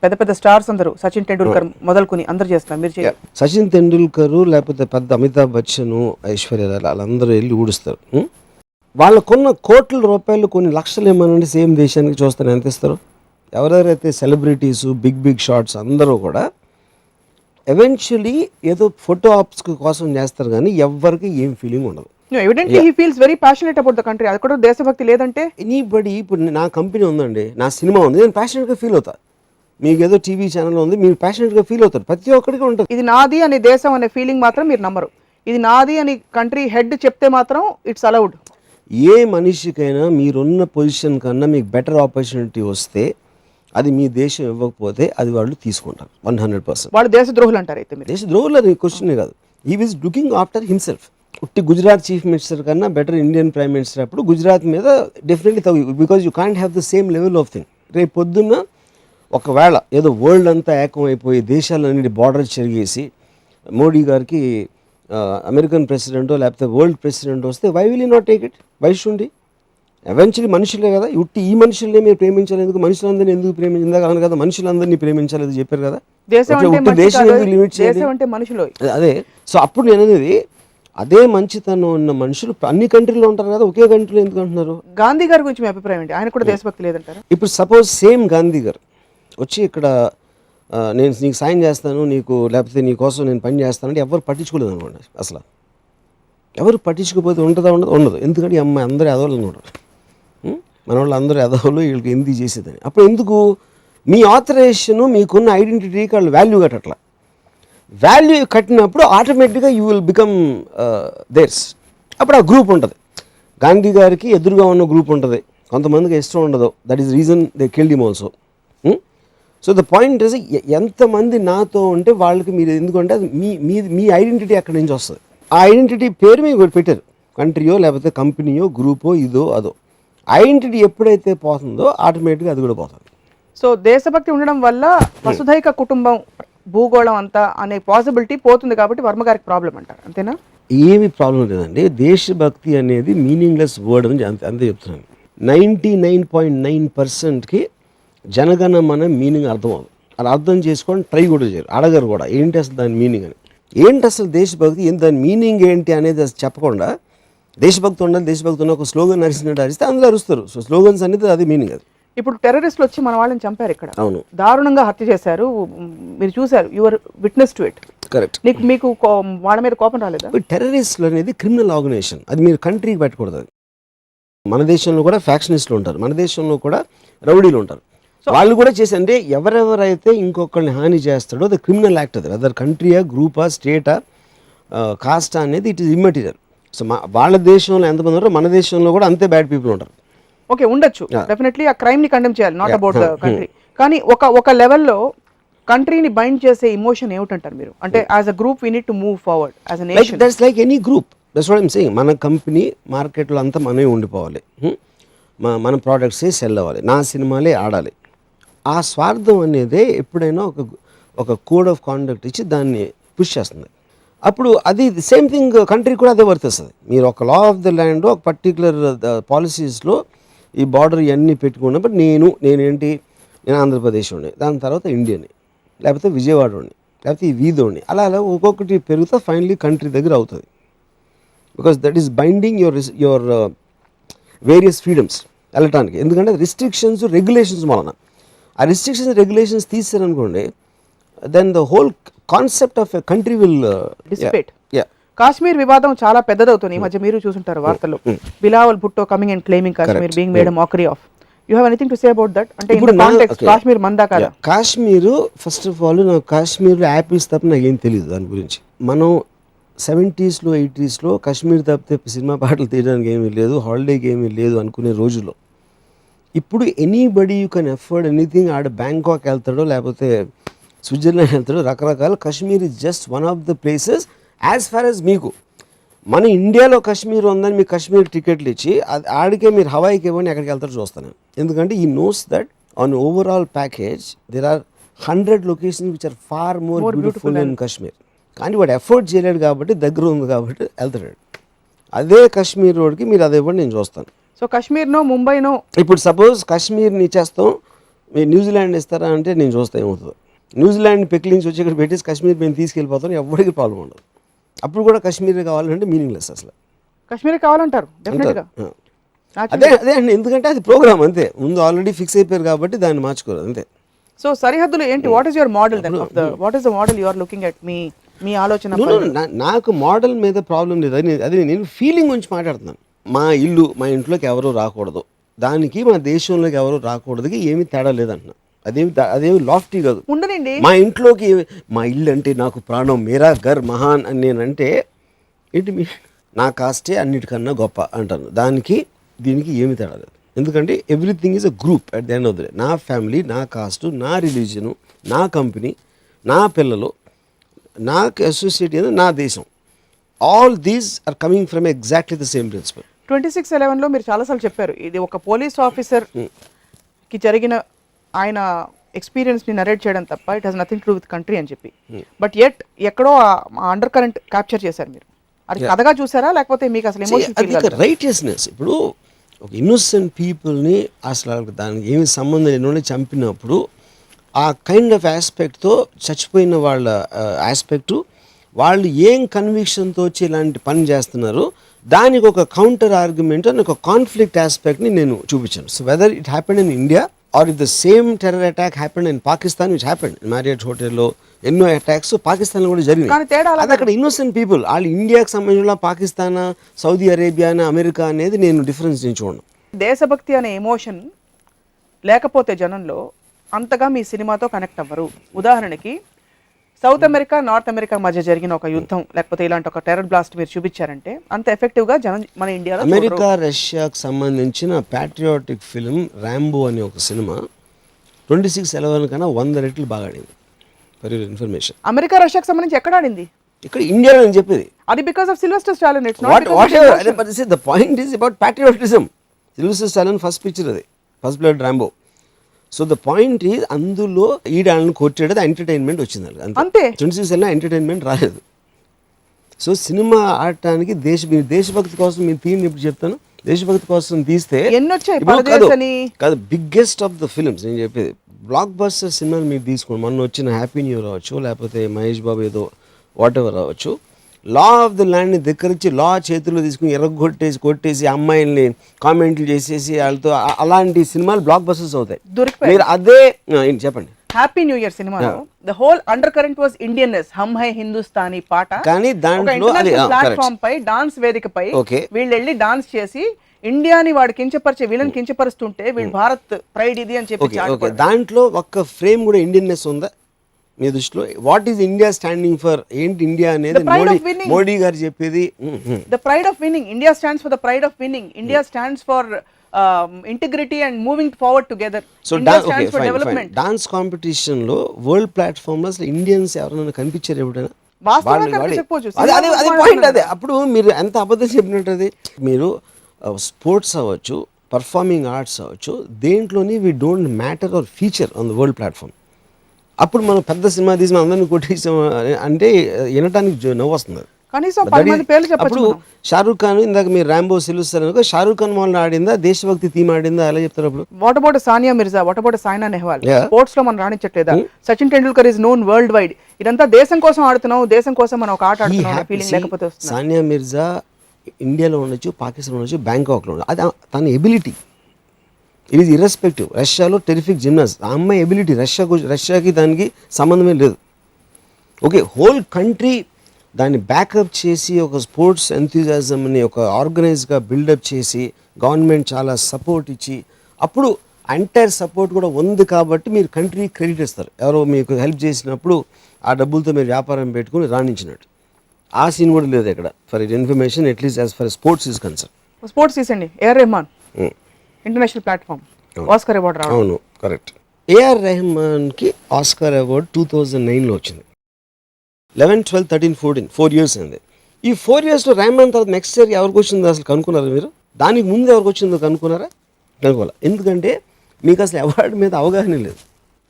పెద్ద పెద్ద స్టార్స్ అందరూ సచిన్ టెండూల్కర్ మొదలుకొని అందరు చేస్తున్నారు, మీరు చేయరు? సచిన్ టెండూల్కర్ లేకపోతే పెద్ద అమితాబ్ బచ్చన్, ఐశ్వర్య వాళ్ళందరూ వెళ్ళి ఊడుస్తారు. వాళ్ళకున్న కోట్ల రూపాయలు కొన్ని లక్షలు ఏమనండి సేమ్ దేశానికి చూస్తారు ఎంత ఇస్తారు. ఎవరెవరైతే సెలబ్రిటీస్ బిగ్ బిగ్ షాట్స్ అందరూ కూడా ఎవెన్చువలీ ఏదో ఫోటో ఆప్స్ కోసం చేస్తారు కానీ ఎవ్వరికి ఏం ఫీలింగ్ ఉండదు. Evidently he feels very passionate about the country. అది కూడా దేశభక్తి లేదంటే ఎనీబడి. ఇప్పుడు నా కంపెనీ ఉందండి, నా సినిమా ఉంది, నేను ప్యాషనేట్గా ఫీల్ అవుతా. మీకు ఏదో టీవీ ఛానల్ ఉంది, మీరు ప్యాషనేట్గా ఫీల్ అవుతారు. ప్రతి ఒక్కరికి ఉంటుంది. ఇది నాది అనే దేశం అనే ఫీలింగ్ మాత్రం మీరు నమ్మరు. ఇది నాది అని కంట్రీ హెడ్ చెప్తే మాత్రం ఇట్స్ అలౌడ్. ఏ మనిషికైనా మీరున్న పొజిషన్ కన్నా మీకు బెటర్ ఆపర్చునిటీ వస్తే అది మీ దేశం ఇవ్వకపోతే అది వాళ్ళు తీసుకుంటారు 100%. వాళ్ళు దేశద్రోహులు అంటారు. అయితే మీరు దేశద్రోహులు అది క్వశ్చనే కాదు. He is looking after himself. ఉట్టి గుజరాత్ చీఫ్ మినిస్టర్ కన్నా బెటర్ ఇండియన్ ప్రైమ్ మినిస్టర్ అప్పుడు గుజరాత్ మీద డెఫినెట్లీ తగ్గు, because you can't have the same level of thing. రేపు పొద్దున్న ఒకవేళ ఏదో వరల్డ్ అంతా ఏకమైపోయి దేశాలన్నిటి బార్డర్ చెరిగేసి మోడీ గారికి అమెరికన్ ప్రెసిడెంటో లేకపోతే వరల్డ్ ప్రెసిడెంట్ వస్తే why will you not take it? Why should he? Eventually మనుషులే కదా, ఉట్టి ఈ మనుషుల్నే మీరు ప్రేమించాలి ఎందుకు? మనుషులందరినీ ఎందుకు ప్రేమించిందా కాదు కదా, మనుషులందరినీ ప్రేమించాలి చెప్పారు కదా. దేశం ఎందుకు లిమిట్ చేయాలి? అదే. సో అప్పుడు నేను అనేది అదే మంచితనం ఉన్న మనుషులు అన్ని కంట్రీలో ఉంటారు కదా, ఒకే కంట్రీలో ఎందుకు అంటున్నారు? గాంధీ గారి గురించి మీ అభిప్రాయం ఏంటి? ఆయన కూడా దేశభక్తి లేదంటారా? ఇప్పుడు సపోజ్ సేమ్ గాంధీ గారు వచ్చి ఇక్కడ నేను నీకు సాయం చేస్తాను, నీకు లేకపోతే నీ కోసం నేను పని చేస్తానంటే ఎవరు పట్టించుకోలేదు అనుకోండి. అసలు ఎవరు పట్టించుకోకపోతే ఉంటుందా? ఉండదు. ఎందుకంటే ఈ అమ్మాయి అందరూ ఎదవలు అనుకుంటారు, మన వాళ్ళు అందరూ ఎదవలు, వీళ్ళకి ఎందుకు చేసేదని. అప్పుడు ఎందుకు మీ ఆథరైజేషను మీకున్న ఐడెంటిటీకి వాళ్ళు వాల్యూ కట్టట్లా. వాల్యూ కట్టినప్పుడు ఆటోమేటిక్గా యూ విల్ బికమ్ దేర్స్. అప్పుడు ఆ గ్రూప్ ఉంటుంది. గాంధీ గారికి ఎదురుగా ఉన్న గ్రూప్ ఉంటుంది, కొంతమందికి ఇష్టం ఉండదు. That is reason they killed him also. So the point is ఎంతమంది నాతో ఉంటే వాళ్ళకి మీరు ఎందుకంటే అది మీ ఐడెంటిటీ అక్కడి నుంచి వస్తుంది. ఆ ఐడెంటిటీ పేరు మీకు పెట్టారు, కంట్రీయో లేకపోతే కంపెనీయో గ్రూపో ఇదో అదో. ఐడెంటిటీ ఎప్పుడైతే పోతుందో ఆటోమేటిక్గా అది కూడా పోతుంది. సో దేశభక్తి ఉండడం వల్ల వసుధైక కుటుంబం భూగోళం అంతా అనే పాసిబిలిటీ పోతుంది కాబట్టి వర్మ గారికి ప్రాబ్లం అంటారు, అంతేనా? ఏమి ప్రాబ్లం లేదండి. దేశభక్తి అనేది మీనింగ్లెస్ వర్డ్ అని అంతే చెప్తున్నాను. 99.9%కి జనగణమన మీనింగ్ అర్థం అవుతుంది. అలా అర్థం చేసుకొని ట్రై కూడా చేయరు, అడగరు కూడా ఏంటి అసలు దాని మీనింగ్ అని. ఏంటి అసలు దేశభక్తి, దాని మీనింగ్ ఏంటి అనేది అసలు చెప్పకుండా దేశభక్తి ఉండాలి, దేశభక్తి ఉన్న ఒక స్లోగన్ అరిసినట్టు అరిస్తే అందులో అరుస్తారు. సో స్లోగన్స్ అనేది అది మీనింగ్. అది ఇప్పుడు టెర్రరిస్టులు వచ్చి మన వాళ్ళని చంపారు, ఇక్కడ అవును దారుణంగా హత్య చేశారు, మీరు చూశారు, your witness to it. Correct. మీకు వాళ్ళ మీద కోపం రాలేదా? టెర్రరిస్టులు అనేది క్రిమినల్ ఆర్గనైజేషన్, అది మీరు కంట్రీకి పెట్టకూడదు. అది మన దేశంలో కూడా ఫ్యాక్షనిస్టులు ఉంటారు, మన దేశంలో కూడా రౌడీలు ఉంటారు. వాళ్ళు కూడా చేసి అంటే ఎవరెవరైతే ఇంకొకరిని హాని చేస్తాడో అది క్రిమినల్ యాక్ట్. అది అదర్ కంట్రీయా, గ్రూపా, స్టేటా, కాస్టా అనేది ఇట్ ఈస్ ఇమ్మెటీరియల్. సో వాళ్ళ దేశంలో ఎంతమంది ఉన్నారో మన దేశంలో కూడా అంతే బ్యాడ్ పీపుల్ ఉంటారు. ఓకే, ఉండొచ్చు, డెఫినెట్లీ ఆ క్రైమ్ ని కండెమ్ చేయాలి, నాట్ అబౌట్ ద కంట్రీ. కానీ ఒక లెవెల్లో కంట్రీని బైండ్ చేసే ఇమోషన్ ఏమిటంటారు మీరు? అంటే as a group we need to move forward as a nation. That's like any group, that's what I'm saying. మన కంపెనీ మార్కెట్లో అంతా మనమే ఉండిపోవాలి, మన ప్రోడక్ట్సే సెల్ అవ్వాలి, నా సినిమాలే ఆడాలి. ఆ స్వార్థం అనేది ఎప్పుడైనా ఒక కోడ్ ఆఫ్ కాండక్ట్ ఇచ్చి దాన్ని పుష్ చేస్తుంది. అప్పుడు అది సేమ్ థింగ్ కంట్రీ కూడా అదే వర్తిస్తుంది. మీరు ఒక లా ఆఫ్ ద ల్యాండ్ ఒక పర్టికులర్ పాలసీస్లో ఈ బార్డర్ ఇవన్నీ పెట్టుకున్నప్పుడు నేనేంటి నేను ఆంధ్రప్రదేశ్ ఉండి, దాని తర్వాత ఇండియని, లేకపోతే విజయవాడ ఉండి, లేకపోతే ఈ వీధోని, అలా ఒక్కొక్కటి పెరుగుతా ఫైనలీ కంట్రీ దగ్గర అవుతుంది. Because that is binding your various freedoms వెళ్ళటానికి. ఎందుకంటే రిస్ట్రిక్షన్స్ రెగ్యులేషన్స్ వలన ఆ రిస్ట్రిక్షన్స్ రెగ్యులేషన్స్ తీసారనుకోండి, then the whole concept of a country will dissipate. Kashmir వివాదం చాలా పెద్దదవుతుంది ఈ మధ్య, మీరు చూసుంటారు వార్తలు. Bilawal Bhutto coming and claiming Kashmir being made a mockery of. You have anything to say about that? అంటే ఇన్ ద కాంటెక్స్ట్ కాశ్మీర్ మందా కాదా? కాశ్మీర్ ఫస్ట్ ఆఫ్ ఆల్ నాకు కాశ్మీర్లో యాపిల్స్ తప్ప నాకు ఏం తెలియదు దాని గురించి. మనం 70s 80s కాశ్మీర్ తప్పితే సినిమా పాటలు తీయడానికి ఏమీ లేదు, హాలిడేకి ఏమీ లేదు అనుకునే రోజుల్లో ఇప్పుడు anybody you can afford anything. ఆడ బ్యాంకాక్ వెళ్తాడో లేకపోతే స్విట్జర్లాండ్ వెళ్తాడో, రకరకాల. Kashmir is just one of the places as far as మీకు మన ఇండియాలో కాశ్మీర్ ఉందని మీకు కాశ్మీర్ టికెట్లు ఇచ్చి ఆడికే మీరు హవాయికి ఇవ్వండి ఎక్కడికి వెళ్తారో చూస్తాను. ఎందుకంటే ఈ knows that on overall package there are 100 locations which are far more beautiful in Kashmir. కానీ వాడు ఎఫోర్డ్ చేయలేడు కాబట్టి, దగ్గర ఉంది కాబట్టి వెళ్తాడు. అదే కాశ్మీర్ రోడ్కి మీరు అది ఇవ్వండి, నేను చూస్తాను. సో కాశ్మీర్నో ముంబైనో ఇప్పుడు సపోజ్ కాశ్మీర్ని ఇచ్చేస్తాం, మీరు న్యూజిలాండ్ ఇస్తారా అంటే నేను చూస్తాను ఏమవుతుందో. న్యూజిలాండ్ పెక్లింగ్స్ వచ్చి ఇక్కడ పెట్టేసి కాశ్మీర్ మేము తీసుకెళ్ళిపోతాం, ఎవరికి ప్రాబ్లం ఉండదు. అప్పుడు కూడా కాశ్మీర్ కావాలంటే మీనింగ్లెస్ అసలు. కాశ్మీర్ కావాలంటారు డెఫినెట్గా. అదే అదే అండి, ఎందుకంటే అది ప్రోగ్రామ్ అంతే, ముందు ఆల్రెడీ ఫిక్స్ అయిపోయారు కాబట్టి దాన్ని మార్చుకోరు అంతే. సో సరిహద్దులు ఏంటి? What is your model then of the what is the model you are looking at? మీ ఆలోచన. నాకు మోడల్ మీద ప్రాబ్లం లేదు, అది నేను ఫీలింగ్ గురించి మాట్లాడుతున్నాను. మా ఇల్లు, మా ఇంట్లోకి ఎవరు రాకూడదు, దానికి మా దేశంలోకి ఎవరు రాకూడదుకి ఏమీ తేడా లేదంటున్నా. అదేమి లాఫ్టీ కాదు. ఉండనండి, మా ఇంట్లోకి మా ఇల్లు అంటే నాకు ప్రాణం, మేరా ఘర్ మహాన్ అని నేనంటే ఏంటి, నా కాస్టే అన్నిటికన్నా గొప్ప అంటాను. దానికి దీనికి ఏమి తేడా లేదు. ఎందుకంటే everything is a group at the end of the day. నా ఫ్యామిలీ, నా కాస్టు, నా రిలీజను, నా కంపెనీ, నా పిల్లలు, నాకు అసోసియేట్ అయిన నా దేశం, all these are coming from exactly the same principle. 26/11లో మీరు చాలాసార్లు చెప్పారు, ఇది ఒక పోలీస్ ఆఫీసర్కి జరిగిన ఆయన ఎక్స్పీరియన్స్ని నరేట్ చేయడం తప్ప it has nothing to do with country అని చెప్పి. బట్ ఎట్ ఎక్కడో అండర్ కరెంట్ క్యాప్చర్ చేశారు మీరు. అది కథగా చూసారా లేకపోతే మీకు అసలు ఎమోషన్? రైటియస్నెస్. ఇప్పుడు ఒక ఇన్నోసెంట్ పీపుల్ని అసలు దానికి ఏమి సంబంధం లేని చంపినప్పుడు ఆ కైండ్ ఆఫ్ ఆస్పెక్ట్తో చచ్చిపోయిన వాళ్ళ ఆస్పెక్టు, వాళ్ళు ఏం కన్విక్షన్తో వచ్చి ఇలాంటి పని చేస్తున్నారు, దానికి ఒక కౌంటర్ ఆర్గ్యుమెంట్ అని ఒక కాన్ఫ్లిక్ట్ ఆస్పెక్ట్ని నేను చూపించాను. So whether it happened in India or if the same terror attack happened in Pakistan, which happened Marriott హోటల్లో ఎన్నో అటాక్స్ పాకిస్తాన్లో కూడా జరిగినాయి. అది అక్కడ ఇన్నోసెంట్ పీపుల్, వాళ్ళు ఇండియాకి సంబంధించిన పాకిస్తాన్, సౌదీ అరేబియా, అమెరికా అనేది నేను డిఫరెన్స్ నేను చూడను. దేశభక్తి అనే ఎమోషన్ లేకపోతే జనంలో అంతగా మీ సినిమాతో కనెక్ట్ అవ్వరు. ఉదాహరణకి సౌత్ అమెరికా, నార్త్ అమెరికా మధ్య జరిగిన ఒక యుద్ధం లేకపోతే ఇలాంటి ఒక టెర్రర్ బ్లాస్ట్ మీరు చూపించారంటే అంత ఎఫెక్టివ్గా జనం మన ఇండియాలో. అమెరికా రష్యాకు సంబంధించిన ప్యాట్రియాటిక్ ఫిల్మ్ ర్యాంబో అనే ఒక సినిమా 26/11 కన్నా 100 రెట్లు బాగా ఆడింది. ఫర్ యువర్ ఇన్ఫర్మేషన్, అమెరికా రష్యాకు సంబంధించి ఎక్కడ ఆడింది? ఇక్కడ ఇండియాలో అని చెప్పేది. అది because of Sylvester Stallone. It's not the point is about patriotism. Sylvester Stallone first picture, అది first blood Rambo. So the point is అందులో ఈడాళ్ళని కొట్టేది ఎంటర్టైన్మెంట్ వచ్చింది అంతే. 26 ఎంటర్టైన్మెంట్ రాలేదు. సో సినిమా ఆడటానికి దేశభక్తి కోసం మీరు థీమ్ ఇప్పుడు చెప్తాను, దేశభక్తి కోసం తీస్తే కాదు బిగ్గెస్ట్ ఆఫ్ ద ఫిల్మ్స్ నేను చెప్పేది. బ్లాక్ బస్టర్ సినిమాని మీరు తీసుకోండి, మొన్న వచ్చిన హ్యాపీ న్యూ ఇయర్ అవ్వచ్చు, లేకపోతే మహేష్ బాబు ఏదో వాట్ ఎవర్ అవ్వచ్చు, లా ఆఫ్ ద ల్యాండ్ని దగ్గరించి లా చేతుల్లో తీసుకుని కొట్టేసి అమ్మాయిల్ని కామెంట్లు చేసేసి వాళ్ళతో అలాంటి సినిమాలు బ్లాక్ బస్టర్స్ అవుతాయి. మీరు అదే చెప్పండి. హ్యాపీ న్యూ ఇయర్ సినిమాలో the whole undercurrent was Indianness, Hum Hai Hindustani పాట. కానీ దాంట్లో ప్లాట్ఫామ్ పై డాన్స్ వేదికపై వీళ్ళు వెళ్ళి డాన్స్ చేసి ఇండియాని వాడు కించపరిచే వీళ్ళని కించపరుస్తుంటే వీళ్ళు భారత్ ప్రైడ్ ఇది అని చెప్పి దాంట్లో ఒక్క ఫ్రేమ్ కూడా ఇండియన్నెస్ ఉందా మీ దృష్టిలో? What is India standing for? ఏంటి ఇండియా అనేది మోడీ గారు చెప్పేది. The pride of winning. India stands for the pride of winning. India stands for integrity and moving forward together. So dance competition లో వరల్డ్ ప్లాట్ఫామ్ లో అసలు Indians ఎవరైనా కనిపించారు ఎప్పుడైనా? అదే పాయింట్. అదే అప్పుడు మీరు ఎంత అబద్ధం చెప్పినట్టు. అది మీరు స్పోర్ట్స్ అవ్వచ్చు, పర్ఫార్మింగ్ ఆర్ట్స్ అవ్వచ్చు, దేంట్లోని we don't matter or feature on the world platform. అప్పుడు మనం పెద్ద సినిమా తీసి అందరినీ కొట్టేసాం అంటే వినటానికి నవ్వు వస్తుంది. అప్పుడు షారూక్ ఖాన్, ఇందాక మీరు ర్యాంబో సిలుస్తారు, షారూక్ ఖాన్ వాళ్ళని ఆడిందా, దేశభక్తి థీమ్ ఆడిందా, అలా చెప్తారు. అప్పుడు what about Sania Mirza, what about Saina Nehwal? Sports లో మనం రాణించట్లేదా? Sachin Tendulkar is known world wide. ఇదంతా దేశం కోసం ఆడుతున్నాం, దేశం కోసం మనం ఒక ఆట ఆడుతున్నాం ఫీలింగ్ లేకపోతే. సానియా మిర్జా ఇండియాలో ఉండొచ్చు, పాకిస్తాన్లో ఉండొచ్చు, బ్యాంకాక్లో ఉండొచ్చు, అది తన ఎబిలిటీ. It is irrespective. రష్యాలో టెరిఫిక్ జిమ్నాస్ట్, ఆ అమ్మాయి ఎబిలిటీ. రష్యాకి దానికి సంబంధమే లేదు. ఓకే, హోల్ కంట్రీ దాన్ని బ్యాకప్ చేసి ఒక స్పోర్ట్స్ ఎంథూజియాజంని ఒక ఆర్గనైజ్గా బిల్డప్ చేసి గవర్నమెంట్ చాలా సపోర్ట్ ఇచ్చి, అప్పుడు ఎంటైర్ సపోర్ట్ కూడా ఉంది కాబట్టి మీరు కంట్రీ క్రెడిట్ ఇస్తారు. ఎవరో మీకు హెల్ప్ చేసినప్పుడు ఆ డబ్బులతో మీరు వ్యాపారం పెట్టుకుని రాణించినట్టు. ఆ సీన్ కూడా లేదు ఇక్కడ for information at least as far sports is concern. Sports తీసండి, A R Rahman international platform Oscar award రావడం. అవును కరెక్ట్. ఏఆర్ రెహమాన్కి ఆస్కర్ అవార్డు 2009లో వచ్చింది. 11, 12, 13, 14 4 years అయింది. ఈ 4 yearsలో రెహమాన్ తర్వాత నెక్స్ట్ ఇయర్ ఎవరికి వచ్చిందో అసలు కనుక్కున్నారా మీరు? దానికి ముందు ఎవరికి వచ్చిందో కనుక్కున్నారా? కనుక్కోవాలి. ఎందుకంటే మీకు అసలు అవార్డు మీద అవగాహన లేదు.